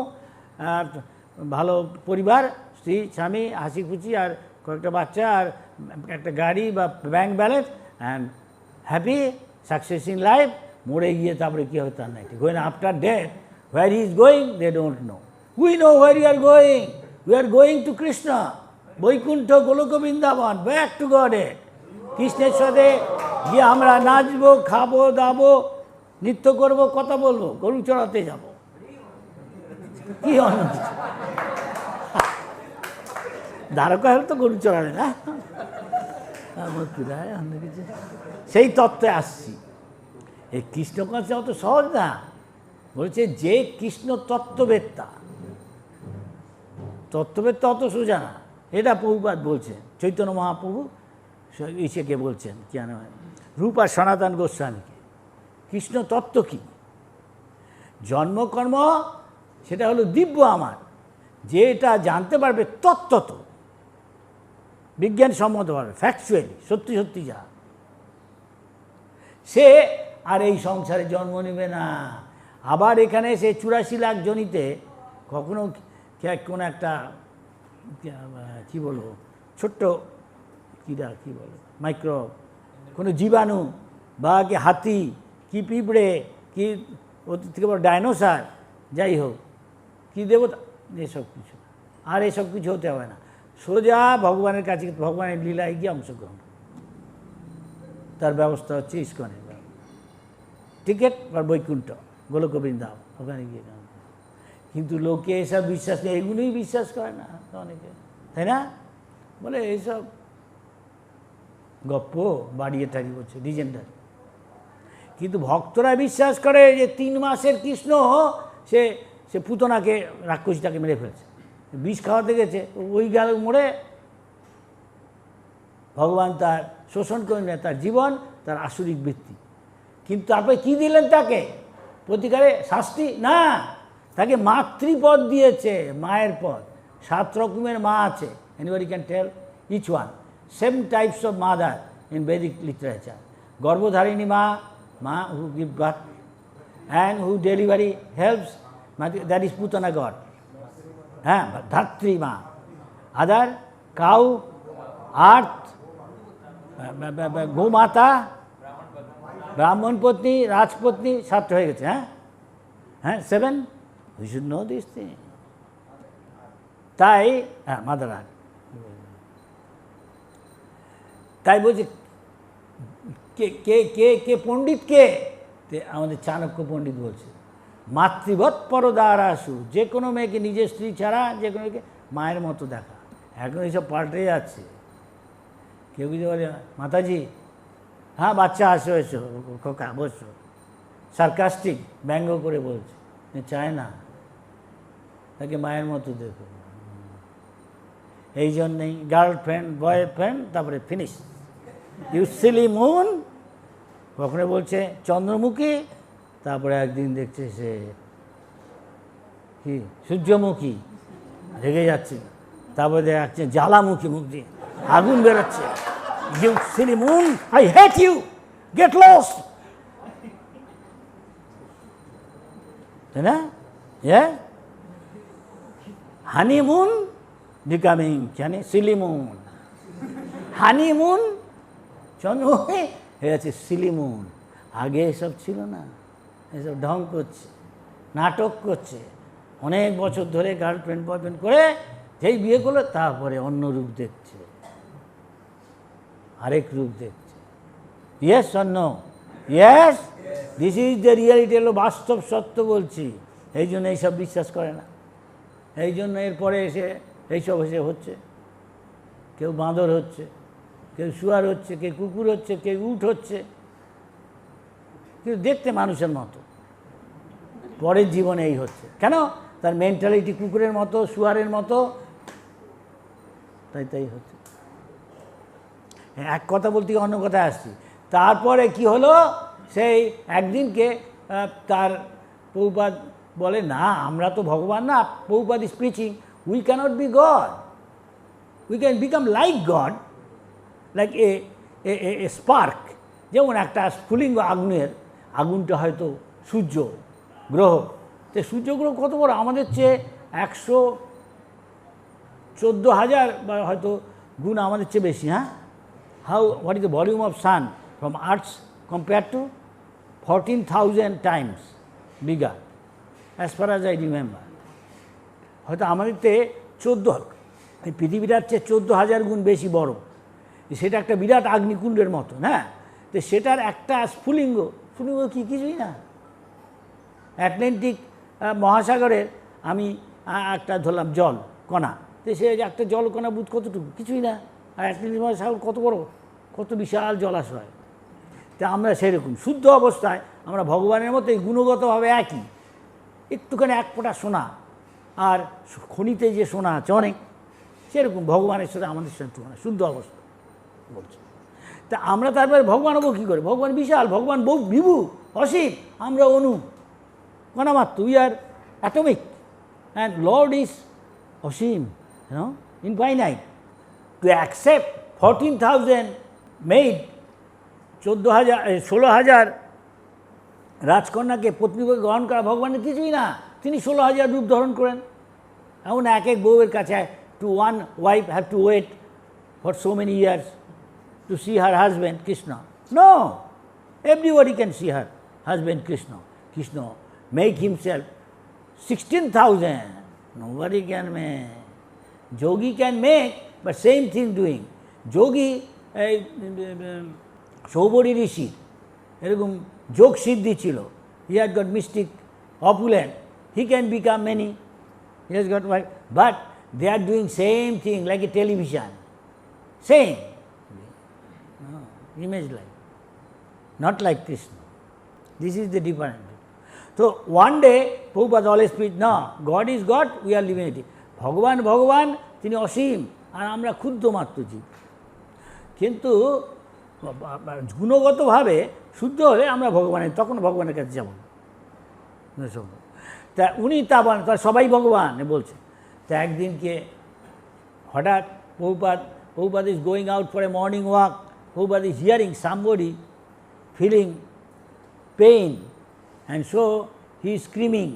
আর ভালো পরিবার, স্ত্রী স্বামী, হাসি খুশি, আর কয়েকটা বাচ্চা, আর একটা গাড়ি বা bank balance, and happy success in life. মরে গিয়ে তারপরে কী হবে তার নাই ঠিক। Going after death, where he is going they don't know. We know where you are going, we are going to Krishna, Vaikuntha, Goloka Vrindavan, back to গডেড। কৃষ্ণের সাথে গিয়ে আমরা নাচবো, খাবো দাবো, নৃত্য করবো, কথা বলবো, গরু চড়াতে যাব। কি আনন্দ! দ্বারকা হলে তো গরু চড়াবে না, মথুরায় অন্য কিছু। সেই তত্ত্বে আসছি। এই কৃষ্ণ কথা অত সহজ না। বলছে যে কৃষ্ণ তত্ত্ববেত্তা, তত্ত্ববেত্তা অত সোজা না। এটা প্রভুপাদ বলছেন, চৈতন্য মহাপ্রভু ইসেকে বলছেন, কি জানো, রূপা সনাতন গোস্বামীকে। কৃষ্ণ তত্ত্ব কী? জন্মকর্ম সেটা হলো দিব্য আমার, যেটা জানতে পারবে তত্ত্বত, বিজ্ঞানসম্মতভাবে, ফ্যাকচুয়ালি, সত্যি সত্যি যা, সে আর এই সংসারে জন্ম নেবে না। আবার এখানে সে 84 লাখ জনিতে কখনো কোনো একটা কী বলবো, ছোট্ট কীরা কী বলে, মাইক্রো কোনো জীবাণু, বা কি হাতি, কি পিঁপড়ে, কি অতি থেকে বড় ডাইনোসার, যাই হোক, কী দেবতা, এসব কিছু। আর এসব কিছু হতে হবে না, সোজা ভগবানের কাছে, ভগবানের লীলায় গিয়ে অংশগ্রহণ। তার ব্যবস্থা হচ্ছে ইস্কনের টিকিট আর বৈকুণ্ঠ, গোলক বৃন্দাবন, ওখানে গিয়ে। কিন্তু লোকে এসব বিশ্বাস নেই, এগুলোই বিশ্বাস করে না অনেকে, তাই না? বলে এইসব গপ্প বাড়িয়ে টাড়ি বলছে লিজেন্ডারি। কিন্তু ভক্তরা বিশ্বাস করে যে 3 মাসের কৃষ্ণ সে সে পুতনাকে রাক্ষসীটাকে মেরে ফেলছে, বিষ খাওয়াতে গেছে, ওই গেল মরে, ভগবান তার শোষণ করে নেয় তার জীবন, তার আসরিক বৃত্তি। কিন্তু তারপরে কী দিলেন তাকে প্রতিকারে? শাস্তি না, তাকে মাতৃপদ দিয়েছে, মায়ের পদ। 7 রকমের মা আছে, anybody can tell each one, 7 types of mother in Vedic literature. গর্ভধারিণী মা, ma who give birth and who delivery helps, that is Putana god, হ্যাঁ, ধাত্রী মা। আদার কাউ, আর্থ, গোমাতা, ব্রাহ্মণ পত্নী, রাজপত্নী, 7 হয়ে গেছে। হ্যাঁ হ্যাঁ 7, we should know this thing. তাই হ্যাঁ মাদার আর্থ। তাই বলছি কে কে কে কে পণ্ডিত কে? আমাদের চাণক্য পণ্ডিত বলছে মাতৃবৎ পরদারাসু, যে কোনো মেয়েকে নিজের স্ত্রী ছাড়া যে কোনো মেয়েকে মায়ের মতো দেখা। এখন এইসব পাল্টে যাচ্ছে। কেউ কিছু বলে মাতাজি, হ্যাঁ বাচ্চা আসো, এসো খোকা বসো, সার্কাস্টিক ব্যঙ্গ করে বলছে, চায় না তাকে মায়ের মতো দেখো। এই জন্যেই গার্লফ্রেন্ড, বয়ফ্রেন্ড, তারপরে ফিনিশ। ইউ সিলি মুন, কখনো বলছে চন্দ্রমুখী, তারপরে একদিন দেখছে সে কি সূর্যমুখী, রেগে যাচ্ছে, তারপরে দেখাচ্ছে জ্বালামুখী, মুখ দিয়ে আগুন বেরোচ্ছে। You silly moon, I hate you, get lost, তাই না? Honeymoon becoming silly moon, honeymoon চন্দ্রমুখী হয়ে আছে সিলি মুন। আগে এসব ছিল না, এসব ঢং করছে, নাটক করছে, অনেক বছর ধরে গার্লফ্রেন্ড বয়ফ্রেন্ড করে যেই বিয়ে করলো তারপরে অন্য রূপ দেখছে, আরেক রূপ দেখছে। Yes or no? Yes, this is the reality, হলো বাস্তব সত্য বলছি। এই জন্য এইসব বিশ্বাস করে না, এই জন্য এরপরে এসে এইসব এসে হচ্ছে। কেউ বাঁদর হচ্ছে, কেউ শুয়ার হচ্ছে, কেউ কুকুর হচ্ছে, কেউ উট হচ্ছে, কেউ দেখতে মানুষের মতো, পরের জীবনে এই হচ্ছে। কেন? তার মেন্টালিটি কুকুরের মতো, শুয়ারের মতো, তাই তাই হচ্ছে। এক কথা বলতে অন্য কথায় আসছি। তারপরে কি হলো, সেই একদিনকে তার প্রভুপাদ বলে, না আমরা তো ভগবান না। Prabhupada is preaching we cannot be God, we can become like God, like a spark. যেমন একটা স্ফুলিঙ্গ আগুনের, আগুনটা হয়তো সূর্য গ্রহ, তো সূর্য গ্রহ কত বড়, আমাদের চেয়ে 114,000 বা হয়তো গুণ আমাদের চেয়ে বেশি। হ্যাঁ, how, what is the volume of sun from earth's compare to 14,000 times bigger, as far as I remember. হয়তো আমাদের চেয়ে 14, এই পৃথিবীটার চেয়ে 14,000 গুণ বেশি বড়। সেটা একটা বিরাট আগ্নিকুণ্ডের মতো, হ্যাঁ। তো সেটার একটা স্ফুলিঙ্গ, স্ফুলিঙ্গ কি কিছুই না। অ্যাটলান্টিক মহাসাগরের আমি একটা ধরলাম জল কণা, তো সে একটা জল কণা বুধ কতটুকু, কিছুই না। আর অ্যাটলান্টিক মহাসাগর কত বড়, কত বিশাল জলাশয়। তা আমরা সেরকম শুদ্ধ অবস্থায় আমরা ভগবানের মতো গুণগতভাবে একই। একটুখানি এক ফোঁটা সোনা, আর খনিতে যে সোনা আছে অনেক, সেরকম ভগবানের সাথে আমাদের সাথে তুলনা, শুদ্ধ অবস্থা বলছে। তা আমরা তারপরে ভগবান হবো কী করে? ভগবান বিশাল, ভগবান বহু বিভু অসীম, আমরা অনু কণামাত্র, we are atomic, and lord is অসীম, ইনফাইনাইট। টু অ্যাকসেপ্ট 14,000 মেড, 16,000 রাজকন্যাকে পত্নীকে গ্রহণ করা ভগবানের কিছুই না। তিনি 16,000 রূপ ধারণ করেন। এমন এক এক বউয়ের কাছে to one wife have to wait for so many years to see her husband Krishna. No, everybody can see her husband Krishna. Krishna make himself 16,000. Nobody can make. Yogi can make, but same thing doing. Yogi, সৌবরী ঋষি এরকম যোগ সিদ্ধি ছিল। He had got mystic opulent. He can become many. He has got wife, but they are doing same thing like a television. Same. No. image like, not like Krishna. This is the difference. So one day Prabhupada always preach, no, God is God, we are living it. ভগবান ভগবান, তিনি অসীম আর আমরা ক্ষুদ্র মাত্র জীব। কিন্তু গুণগতভাবে শুদ্ধ হলে আমরা ভগবানের, তখন ভগবানের কাছে যাব। তা উনি তা বলেন, তা সবাই ভগবান বলছে। তা একদিনকে হঠাৎ Prabhupada is going out for a morning walk. Prabhupada is hearing somebody feeling pain, and so he is screaming,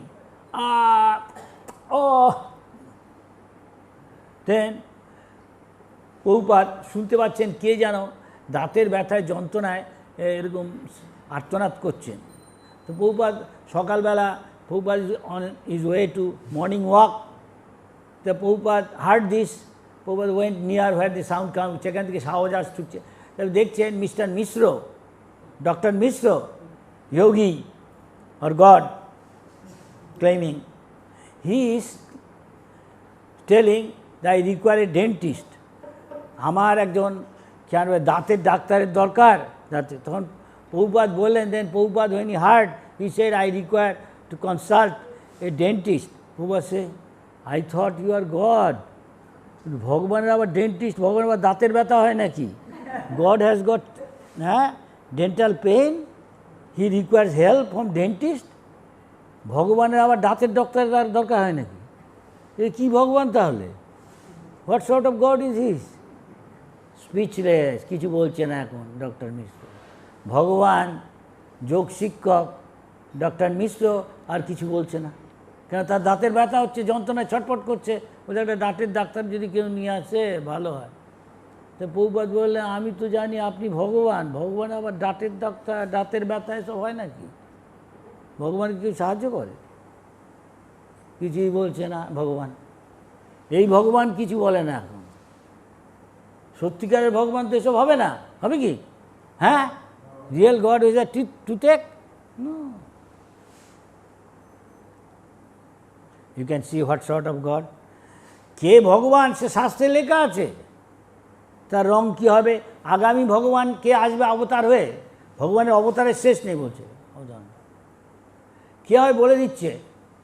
oh. Then Prabhupada শুনতে পাচ্ছেন কে যেন দাঁতের ব্যথায় যন্ত্রণায় এরকম আর্তনাদ করছেন। তো Prabhupada সকালবেলা, Prabhupada is on his way to morning walk. The Prabhupada heard this. Prabhupada went near where the sound comes, সেখান থেকে আওয়াজ আসছে। তারপর দেখছেন mister Mishra, doctor Mishra, yogi or God claiming, he is telling that I require a dentist. আমার একজন দাঁতের ডাক্তারের দরকার। তখন Prabhupada বললেন, then Prabhupada when he heard, he said, I require to consult a dentist. Prabhupada said, I thought you are God. ভগবানের আবার ডেন্টিস্ট, ভগবানের আবার দাঁতের ব্যথা হয় নাকি? God has got dental pain, he requires help from dentist. ভগবানের আবার দাঁতের ডক্টরের দরকার হয় নাকি? এ কি ভগবান তাহলে? What sort of God is he? Speechless, কিছু বলছে না এখন ডক্টর মিশ্র। ভগবান, যোগ শিক্ষক ডক্টর মিশ্র আর কিছু বলছে না, কেন তার দাঁতের ব্যথা হচ্ছে, যন্ত্রণায় ছটফট করছে। বলছে একটা দাঁতের ডাক্তার যদি কেউ নিয়ে আসে ভালো হয়। তো Prabhupada বললেন, আমি তো জানি আপনি ভগবান, ভগবান আবার দাঁতের ডাক্তার, দাঁতের ব্যথা এসব হয় নাকি? ভগবান কেউ সাহায্য করে? কিছুই বলছে না ভগবান। এই ভগবান কিছু বলে না এখন। সত্যিকারের ভগবান তো এসব হবে না, হবে কি? হ্যাঁ, real god is a to take? No. You can see what sort of god. কে ভগবান সে শাস্ত্রে লেখা আছে, তার রং কী হবে, আগামী ভগবান কে আসবে অবতার হয়ে, ভগবানের অবতারের শেষ নেই বলছে। কে হয় বলে দিচ্ছে,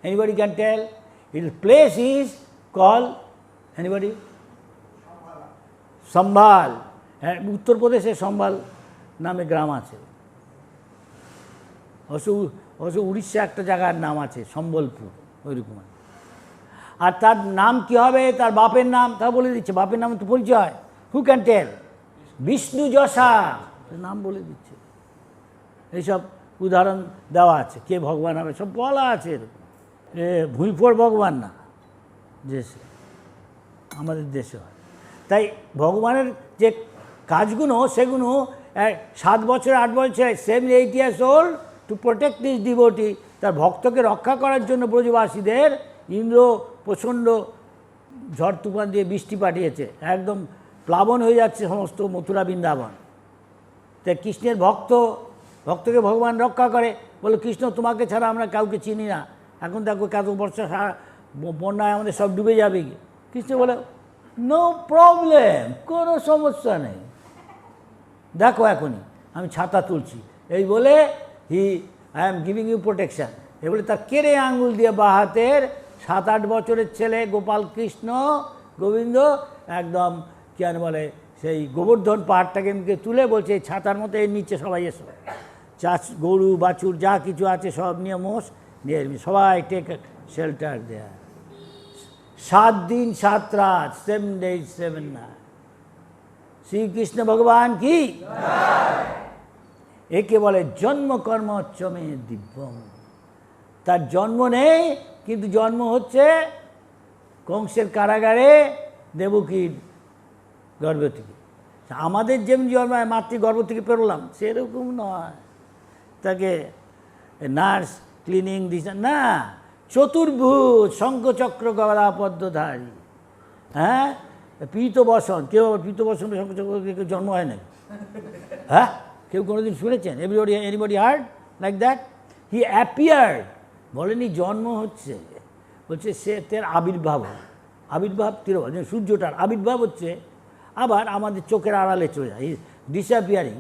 anybody can tell? It place is call, anybody? Sambhal. হ্যাঁ, উত্তরপ্রদেশে সম্ভাল নামে গ্রাম আছে। অবশ্য উড়িষ্যা একটা জায়গার নাম আছে সম্বলপুর, ওইরকম। আর তার নাম কি হবে, তার বাপের নাম তা বলে দিচ্ছে। বাপের নাম তো পরিচয়, who can tell? Vishnuyasha নাম বলে দিচ্ছে। এইসব উদাহরণ দেওয়া আছে, কে ভগবান হবে সব বলা আছে। এরকম ভুঁইফোড় ভগবান না, দেশে আমাদের দেশে হয়। তাই ভগবানের যে কাজগুলো সেগুলো 7 বছর 8 বছর 7-8 years old to protect this devotee, তার ভক্তকে রক্ষা করার জন্য ব্রজবাসীদের ইন্দ্র প্রচণ্ড ঝড় তুফান দিয়ে বৃষ্টি পাঠিয়েছে, একদম প্লাবন হয়ে যাচ্ছে সমস্ত মথুরা বৃন্দাবন। তাই কৃষ্ণের ভক্তকে ভগবান রক্ষা করে, বলে কৃষ্ণ তোমাকে ছাড়া আমরা কাউকে চিনি না, এখন দেখো কত বর্ষা বন্যায় আমাদের সব ডুবে যাবে। কৃষ্ণ বলে নো প্রবলেম, কোনো সমস্যা নেই, দেখো এখনই আমি ছাতা তুলছি, এই বলে I am giving you protection. এই বলে তার কেড়ে আঙুল দিয়ে বাঁ হাতের 7-8 বছরের ছেলে গোপাল কৃষ্ণ গোবিন্দ একদম কী বলে সেই গোবর্ধন পাহাড়টাকে এমনি তুলে বলছে এই ছাতার মতো এর নিচে সবাই এসো, গরু বাছুর যা কিছু আছে সব নিয়ে মোষ নিয়ে সবাই টেক শেল্টার দেয়া। 7 দিন 7 রাত, 7 days 7 nights। শ্রীকৃষ্ণ ভগবান কি? একে বলে জন্ম কর্ম চমে দিব্যম। তার জন্ম নেই, কিন্তু জন্ম হচ্ছে কংসের কারাগারে দেবকীর গর্ভ থেকে। আমাদের যেমন জন্ম মাতৃগর্ভ থেকে পেরোলাম সেরকম নয়, তাকে নার্স ক্লিনিং দিছে না, চতুর্ভুজ শঙ্খচক্র গলা পদ্মধারী, হ্যাঁ, পীতবসন। কেউ পীতবসন শঙ্খচক্র কেউ জন্ম হয় নাই? হ্যাঁ, কেউ কোনোদিন শুনেছেন? Anybody hard like that? He appeared, বলেনি জন্ম হচ্ছে, বলছে সে তার আবির্ভাব তিরোভাব, সূর্যটার আবির্ভাব হচ্ছে, আবার আমাদের চোখের আড়ালে চলে যায়, ডিসঅ্যাপিয়ারিং।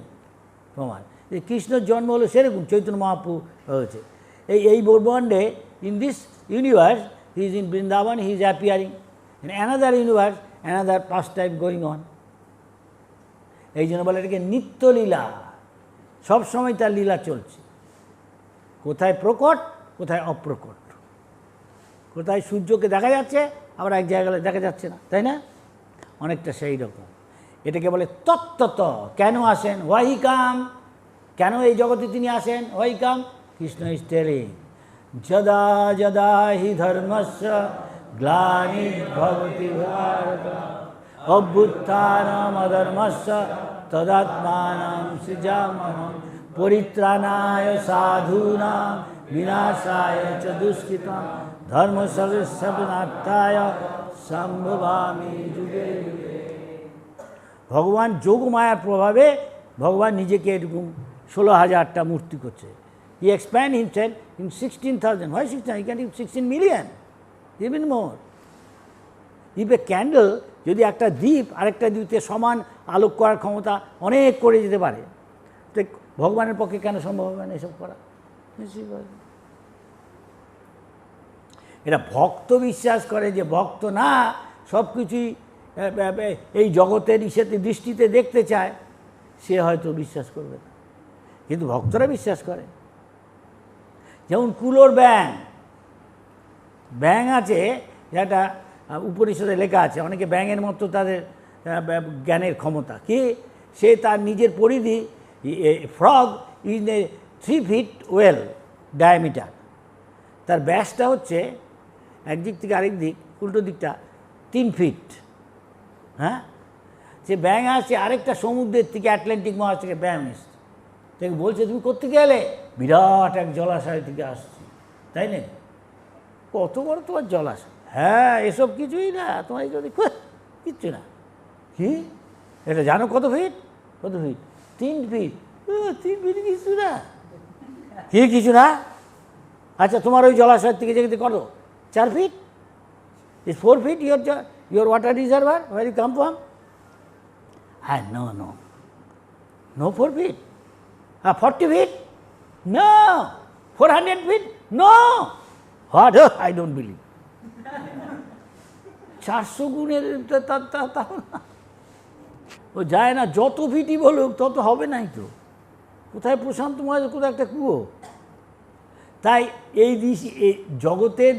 প্রমাণ। যে কৃষ্ণর জন্ম হলো সেরকম চৈতন্য মহাপ্রভু হয়েছে। এই ব্রহ্মাণ্ডে in this universe he is in Vrindavan, he is appearing in another universe, another past time going on. এই জন্য বলে এটাকে নিত্যলীলা, সবসময় তার লীলা চলছে। কোথায় প্রকট, কোথায় অপ্রকট, কোথায় সূর্যকে দেখা যাচ্ছে, আবার এক জায়গায় দেখা যাচ্ছে না, তাই না? অনেকটা সেই রকম। এটাকে বলে তত্ত্বত। কেন আসেন? হোয়াই কাম, কেন এই জগতে তিনি আসেন? Why come, Krishna is telling যদা যদা হি ধর্মস্য গ্লানির্ভবতি ভারত অভ্যুত্থানম অধর্মস্য তদাত্মানং সৃজাম্যহং পরিত্রাণায় সাধূনাং বিনাশায় চ দুষ্কৃতম ধর্ম সংস্থাপনার্থায় সম্ভবামি যুগে যুগে। ভগবান যোগমায়ার প্রভাবে ভগবান নিজেকে এরকম 16,000টা মূর্তি করছে। হি এক্সপ্যান্ড হিমসেলফ ইন 16,000, হয় 16, he can 16 million, even more. If A candle, যদি একটা দ্বীপ আরেকটা দ্বীপে সমান আলোক করার ক্ষমতা অনেক করে যেতে পারে, তো ভগবানের পক্ষে কেন সম্ভব হবে না এসব করা? এরা ভক্ত বিশ্বাস করে যে ভক্ত না সব কিছুই এই জগতের ইসেতে দৃষ্টিতে দেখতে চায়, সে হয়তো বিশ্বাস করবে না, কিন্তু ভক্তরা বিশ্বাস করে। যেমন কুলোর ব্যাং, ব্যাং আছে যেটা উপনিষদে লেখা আছে, অনেকে ব্যাঙের মতো তাদের জ্ঞানের ক্ষমতা কি, সে তার নিজের পরিধি, frog is a 3 feet well diameter, তার ব্যাসটা হচ্ছে একদিক থেকে আরেক দিক, উল্টো দিকটা 3 feet। হ্যাঁ, সে ব্যাঙ আসছে আরেকটা সমুদ্রের থেকে, আটলান্টিক মহাসাগর থেকে ব্যাঙ এসছে, তাকে বলছে তুমি কোত্থেকে এলে? বিরাট এক জলাশয় থেকে আসছি। তাই না? কত বড় তোমার জলাশয়? হ্যাঁ, এসব কিছুই না, তোমার যদি কিচ্ছু না। কি এটা জানো কত ফিট? কত ফিট? 3 feet। 3 feet কিছু না। কি কিছু না? আচ্ছা, তোমার ওই জলাশয়ের থেকে যেতে কত? 4 feet? Is 4 feet your water reservoir where you come from? No 4 feet. 40 feet? No. 400 feet? No. What? I don't believe. 400 গুণের ও যায় না, যত ফিটই বলুক তত হবে নাই তো। কোথায় প্রশান্ত মহাসাগর, কোথায় একটা কুয়ো। তাই এই জগতের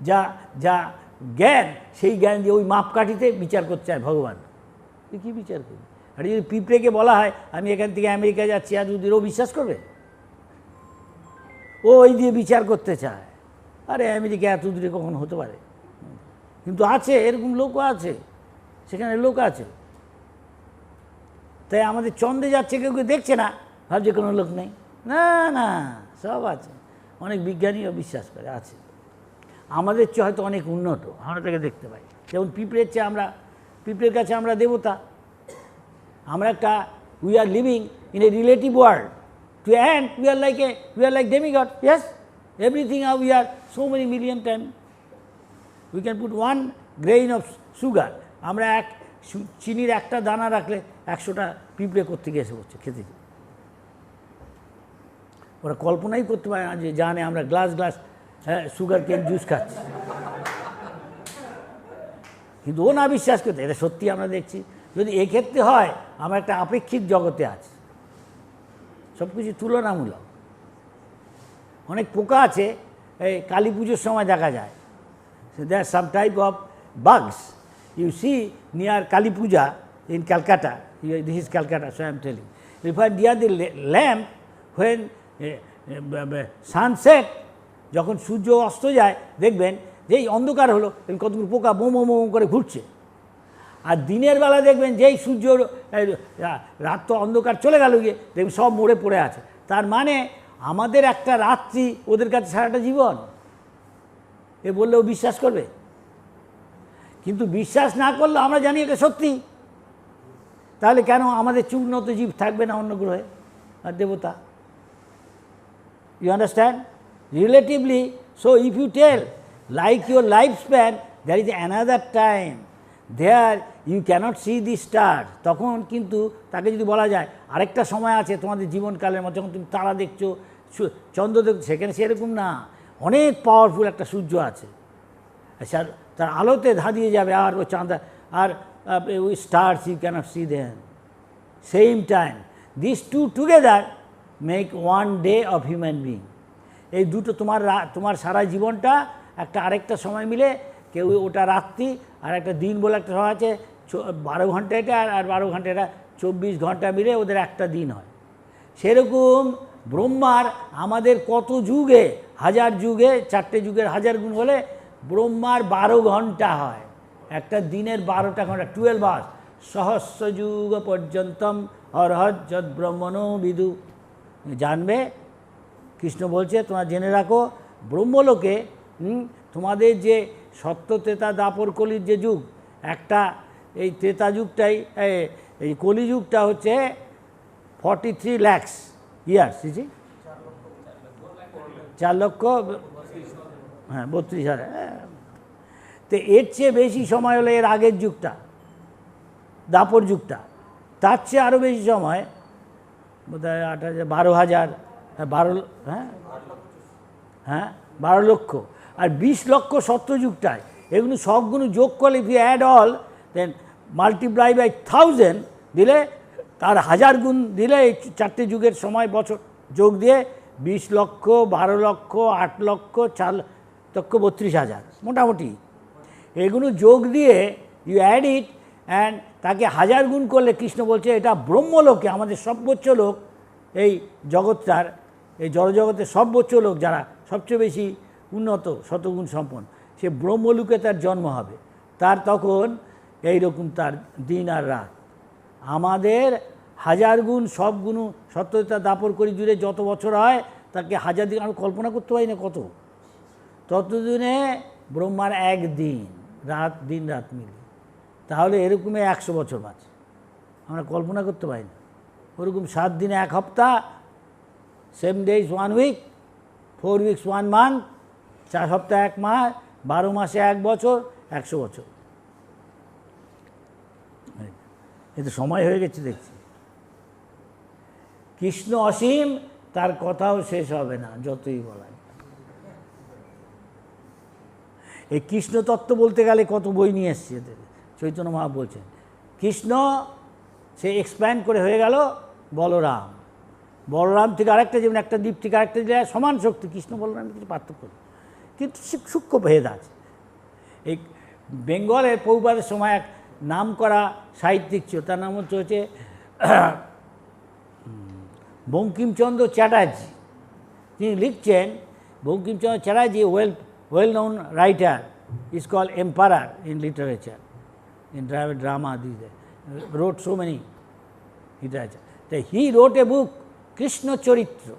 যা যা জ্ঞান, সেই জ্ঞান দিয়ে ওই মাপকাঠিতে বিচার করতে চায় ভগবান। কী বিচার করি? আর যদি পিঁপড়েকে বলা হয় আমি এখান থেকে আমেরিকা যাচ্ছি, আর যদি ও বিশ্বাস করবে? ও ওই দিয়ে বিচার করতে চায়। আরে আমেরিকা এত দূরে কখন হতে পারে? কিন্তু আছে, এরকম লোকও আছে, সেখানে লোক আছে। তাই আমাদের চন্দ্রে যাচ্ছে, কেউ কেউ দেখছে না, ভাবছে কোনো লোক নেই। না না, সব আছে। অনেক বিজ্ঞানীও বিশ্বাস করে আছে। আমাদের চেয়ে হয়তো অনেক উন্নত, আমরা তাকে দেখতে পাই। যেমন পিঁপড়ের চেয়ে পিঁপড়ের কাছে আমরা দেবতা। আমরা একটা we are living in a relative world. To and we are like demigod. Yes, everything we are so many million time. We can put 1 grain of sugar. আমরা চিনির একটা দানা রাখলে 100টা পিঁপড়ে কোত্থেকে এসে পড়ছে খেতে। ওরা কল্পনাই করতে পারে না যে জানে আমরা গ্লাস সুগার কেন জুস খাচ্ছি। কিন্তু ও না বিশ্বাস করতে, এটা সত্যি আমরা দেখছি। যদি এক্ষেত্রে হয়, আমরা একটা আপেক্ষিক জগতে আছি, সব কিছু তুলনামূলক। অনেক পোকা আছে, এই কালী পুজোর সময় দেখা যায়। There some type of bugs you see near Kali Puja in Calcutta. This is Calcutta, so I am telling. If I near the lamp when sunset, যখন সূর্য অস্ত যায়, দেখবেন যেই অন্ধকার হলো কতগুলো পোকা মোমো করে ঘুরছে। আর দিনের বেলা দেখবেন যেই সূর্য রাত তো অন্ধকার চলে গেল গিয়ে, দেখবেন সব মরে পড়ে আছে। তার মানে আমাদের একটা রাত্রি ওদের কাছে সারাটা জীবন। এ বললেও বিশ্বাস করবে? কিন্তু বিশ্বাস না করলে আমরা জানি এটা সত্যি। তাহলে কেন আমাদের উন্নত জীব থাকবে না অন্য গ্রহে আর দেবতা? You understand? Relatively, so if you tell, like your lifespan, there is another time. There you cannot see the star, তখন কিন্তু তাকে যদি বলা যায় আরেকটা সময় আছে তোমাদের জীবনকালের মধ্যে, যখন তুমি তারা দেখছো, চন্দ্র দেখছো, সেখানে সেরকম না, অনেক পাওয়ারফুল একটা সূর্য আছে, তার আলোতে ধাঁধিয়ে যাবে, আর ও চাঁদা আর ওই stars you cannot see then same time. This two together make one day of human being. এই দুটো তোমার সারা জীবনটা একটা আরেকটা সময় মিলে, কেউ ওটা রাত্রি, আর একটা দিন বলে একটা সময় আছে, 12 ঘন্টা এটা, আর 12 ঘন্টা এটা, 24 ঘন্টা মিলে ওদের একটা দিন হয়। সেরকম ব্রহ্মার আমাদের কত যুগে, 1000 যুগে, 4টে যুগের 1000 গুণ হলে ব্রহ্মার 12 ঘন্টা হয়, একটা দিনের 12টা ঘন্টা, 12 আওয়ার্স। সহস্র যুগ পর্যন্তম অরহৎ যদ ব্রহ্মণো বিদু। জানবে, কৃষ্ণ বলছে তোমরা জেনে রাখো, ব্রহ্মলোকে তোমাদের যে সত্য ত্রেতা দাপর কলির যে যুগ, একটা এই ত্রেতা যুগটাই, এই কলিযুগটা হচ্ছে 43 লাখ ইয়ার্স, 4 লক্ষ, হ্যাঁ 32,000। তো এর চেয়ে বেশি সময় হলো এর আগের যুগটা, দাপর যুগটা, তার চেয়ে আরও বেশি সময়, বোধহয় 12,000, 12 লক্ষ, আর 20 লক্ষ সত্যযুগটায়। এগুলো সবগুলো যোগ করলে, if you add all then multiply by 1000 দিলে, তার 1000 গুণ দিলে, এই 4টে যুগের সময় বছর যোগ দিয়ে 20 লক্ষ, 12 লক্ষ, 8 লক্ষ, 4 লক্ষ 32,000 মোটামুটি। এগুলো যোগ দিয়ে ইউ অ্যাড ইট অ্যান্ড তাকে 1000 গুণ করলে, কৃষ্ণ বলছে এটা ব্রহ্মলোকে, আমাদের সর্বোচ্চ লোক, এই জগৎটার, এই জড়জগতের সর্বোচ্চ লোক যারা সবচেয়ে বেশি উন্নত শতগুণ সম্পন্ন, সে ব্রহ্মলোকে তার জন্ম হবে। তার তখন এইরকম তার দিন আর রাত। আমাদের 1000 গুণ, সব গুণ সত্যতা দাপর করি জুড়ে যত বছর হয়, তাকে 1000 দিন, আমি কল্পনা করতে পারি না কত, ততদিনে ব্রহ্মার একদিন, রাত, দিন রাত মিলে, তাহলে এরকমই 100 বছর বাঁচে, আমরা কল্পনা করতে পারি না। ওরকম 7 দিনে 1 সপ্তাহ, 7 days 1 week, 4 weeks 1 month, 4 সপ্তাহ 1 মাস, 12 মাসে 1 বছর, 100 বছর। এতে সময় হয়ে গেছে দেখছি। কৃষ্ণ অসীম, তার কথাও শেষ হবে না, যতই বলা। এই কৃষ্ণ তত্ত্ব বলতে গেলে কত বই নিয়ে এসছে এদের। চৈতন্য মহাপ্রভু বলছেন কৃষ্ণ, সে এক্সপ্যান্ড করে হয়ে গেল বলরাম। বলরাম থেকে আরেকটা, যেমন একটা দ্বীপ থেকে আরেকটা দ্বীপ, সমান শক্তি, কৃষ্ণ বলরামের কিছু পার্থক্য নেই, কিন্তু সূক্ষ্ম ভেদ আছে। এই বেঙ্গলের প্রভুপাদের সময় এক নাম করা সাহিত্যিক ছিল, তার নাম হচ্ছে বঙ্কিমচন্দ্র চ্যাটার্জি। তিনি লিখছেন, Bankimchandra Chatterjee well known writer, is called emperor in literature, in drama, wrote so many literature. So he wrote a book, Krishna Charitra,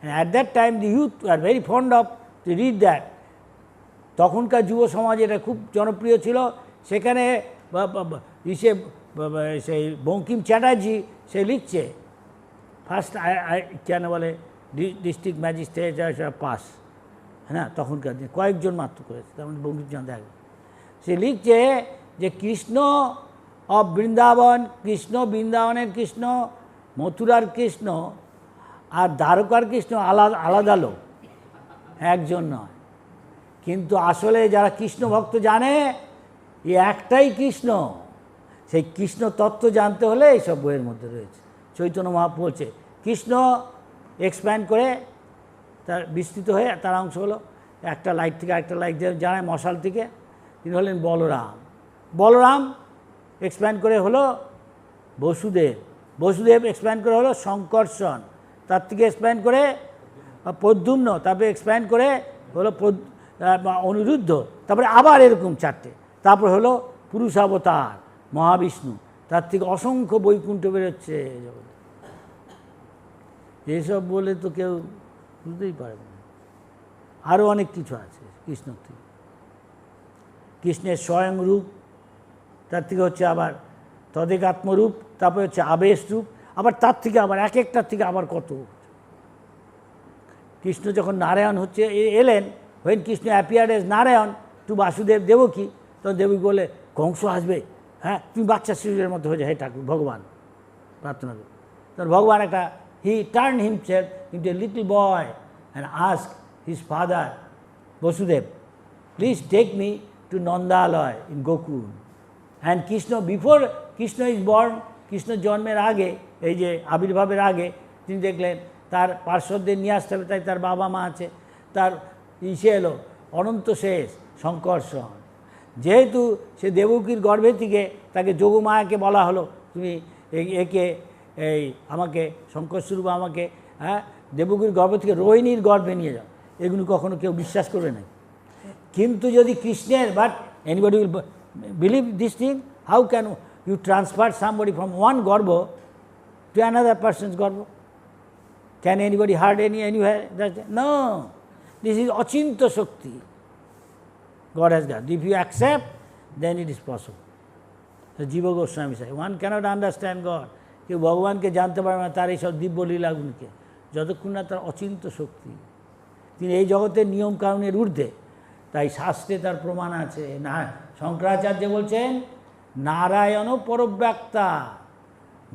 and at that time the youth were very fond of to read that. তখনকার যুব সমাজে এটা খুব জনপ্রিয় ছিল। সেখানে সেই বঙ্কিম চ্যাটার্জি সে লিখছে, ফার্স্ট কেন বলে ডিস্ট্রিক্ট ম্যাজিস্ট্রেট পাস, হ্যাঁ তখনকার দিন কয়েকজন মাত্র করেছে, তেমন বঙ্কিমচন্দ্র আগে। সে লিখছে যে কৃষ্ণ অফ বৃন্দাবন, কৃষ্ণ বৃন্দাবনের কৃষ্ণ, মথুরার কৃষ্ণ আর দ্বারকার কৃষ্ণ আলাদা আলাদা লোক, একজন নয়। কিন্তু আসলে যারা কৃষ্ণ ভক্ত জানে এই একটাই কৃষ্ণ। সেই কৃষ্ণ তত্ত্ব জানতে হলে এইসব বইয়ের মধ্যে রয়েছে। চৈতন্য মহাপ্রভু বলছে কৃষ্ণ এক্সপ্যান্ড করে তার বিস্তৃত হয়ে তার অংশ হলো একটা লাইট থেকে আরেকটা লাইট জানায় মশাল থেকে, তিনি হলেন বলরাম। বলরাম এক্সপ্যান্ড করে হলো বসুদেব, বসুদেব এক্সপ্যান্ড করে হলো শঙ্কর্ষণ, তার থেকে এক্সপ্যান্ড করে প্রদ্যুম্ন, তারপরে এক্সপ্যান্ড করে হলো অনিরুদ্ধ, তারপরে আবার এরকম 4টে, তারপর হলো পুরুষাবতার মহাবিষ্ণু, তার থেকে অসংখ্য বৈকুণ্ঠ বেরোচ্ছে জগৎ। এসব বলে তো কেউ বুঝতেই পারবে না। আরও অনেক কিছু আছে কৃষ্ণর থেকে। কৃষ্ণের স্বয়ং রূপ, তার থেকে হচ্ছে আবার তদেকাত্মরূপ, তারপরে হচ্ছে আবেশ রূপ, আবার তার থেকে আবার এক একটার থেকে আবার কত। কৃষ্ণ যখন নারায়ণ হচ্ছে এলেন, when Krishna appeared as Narayan to Vasudeva Devaki, তখন দেবকী বলে কংস আসবে, হ্যাঁ তুমি বাচ্চা শিশুদের মধ্যে হয়ে যায়, হে ঠাকুর ভগবান প্রার্থনা করি। তখন ভগবান একটা he turn himself into a little boy and ask his father Vasudev, please take me to Nandalaya in Gokul. And Krishna before Krishna is born, Krishna জন্মের আগে, এই যে আবির্ভাবের আগে তিনি দেখলেন তার পার্শ্বদের নিয়ে আসতে হবে, তাই তার বাবা মা আছে, তার ইসে এলো অনন্ত শেষ শঙ্কর্ষণ। যেহেতু সে দেবকীর গর্ভে থেকে তাকে যোগমায়াকে বলা হলো তুমি একে এই আমাকে শঙ্করস্বরূপ আমাকে দেবকীর গর্ভ থেকে রোহিণীর গর্ভে নিয়ে যাও, এগুলো কখনো কেউ বিশ্বাস করবে না। কিন্তু যদি কৃষ্ণের, but anybody will believe this thing, how can you transfer somebody from one গর্ভ টু অ্যানাদার পার্সনস গর্ভ? Can anybody heard anywhere? No, this is অচিন্ত শক্তি God has got. If you accept, then it is possible. So Jiva Goswami said, one cannot understand God. কেউ ভগবানকে জানতে পারবে না তার এইসব দিব্য লীলাগুলিকে, যতক্ষণ না তার অচিন্ত শক্তি। তিনি এই জগতের নিয়ম কানুনের ঊর্ধ্বে, তাই শাস্ত্রে তার প্রমাণ আছে। না, শঙ্করাচার্য বলছেন নারায়ণ পরব্যাক্তা,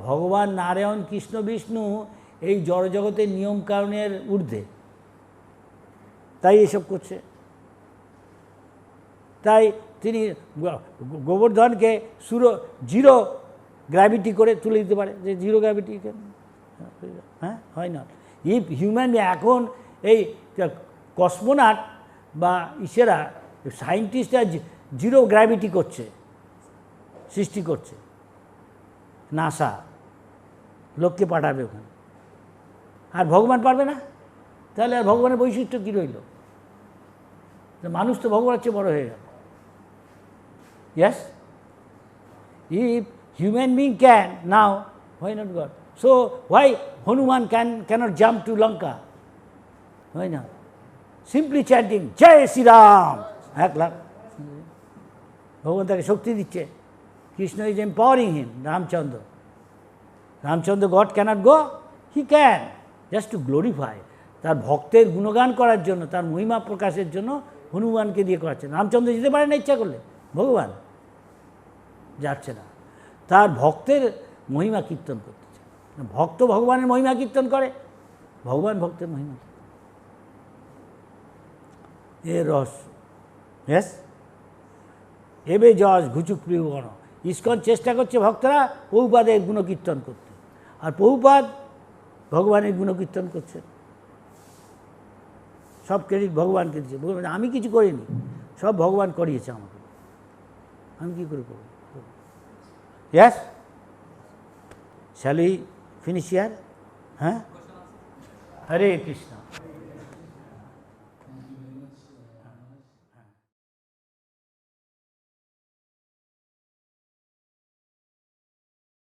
ভগবান নারায়ণ কৃষ্ণ বিষ্ণু এই জড়জগতের নিয়ম কানুনের ঊর্ধ্বে, তাই এসব করছে। তাই তিনি গোবর্ধনকে জিরো গ্র্যাভিটি করে তুলে দিতে পারে, যে জিরো গ্র্যাভিটি, হ্যাঁ হয় না। ইফ হিউম্যান এখন এই কসমোনাট বা ইসেরা সায়েন্টিস্টরা জিরো গ্র্যাভিটি করছে, সৃষ্টি করছে, নাসা লোককে পাঠাবে ওখানে, আর ভগবান পারবে না, তাহলে আর ভগবানের বৈশিষ্ট্য কী রইল? মানুষ তো ভগবানের চেয়ে বড় হয়ে গেল। Yes? If human being can, now, why not God? So, why Hanuman cannot jump to Lanka? Why not? Simply chanting, Jai Sri Ram! এক লাখ ভগবান তাকে শক্তি দিচ্ছে। Krishna is empowering him, Ramchandra. Ramchandra God cannot go? He can, just to glorify. তার ভক্তের গুণগান করার জন্য, তার মহিমা প্রকাশের জন্য হনুমানকে দিয়ে করাচ্ছেন। রামচন্দ্র যেতে পারে না ইচ্ছা করলে, ভগবান যাচ্ছে না, তার ভক্তের মহিমা কীর্তন করতেছে। ভক্ত ভগবানের মহিমা কীর্তন করে, ভগবান ভক্তের মহিমা। এ রহস্য। হ্যাঁ, এবে যশ ঘুচুক প্রিয়গণ। ইস্কন চেষ্টা করছে ভক্তরা প্রভুপাদের গুণকীর্তন করতে, আর প্রভুপাদ ভগবানের গুণকীর্তন করছেন। সব ক্রেডিট ভগবানকে দিচ্ছে। ভগবান আমি কিছু করিনি, সব ভগবান করিয়েছে আমাকে, আমি কী করে করব? Yes? Shall we finish here? Huh? Hare Krishna.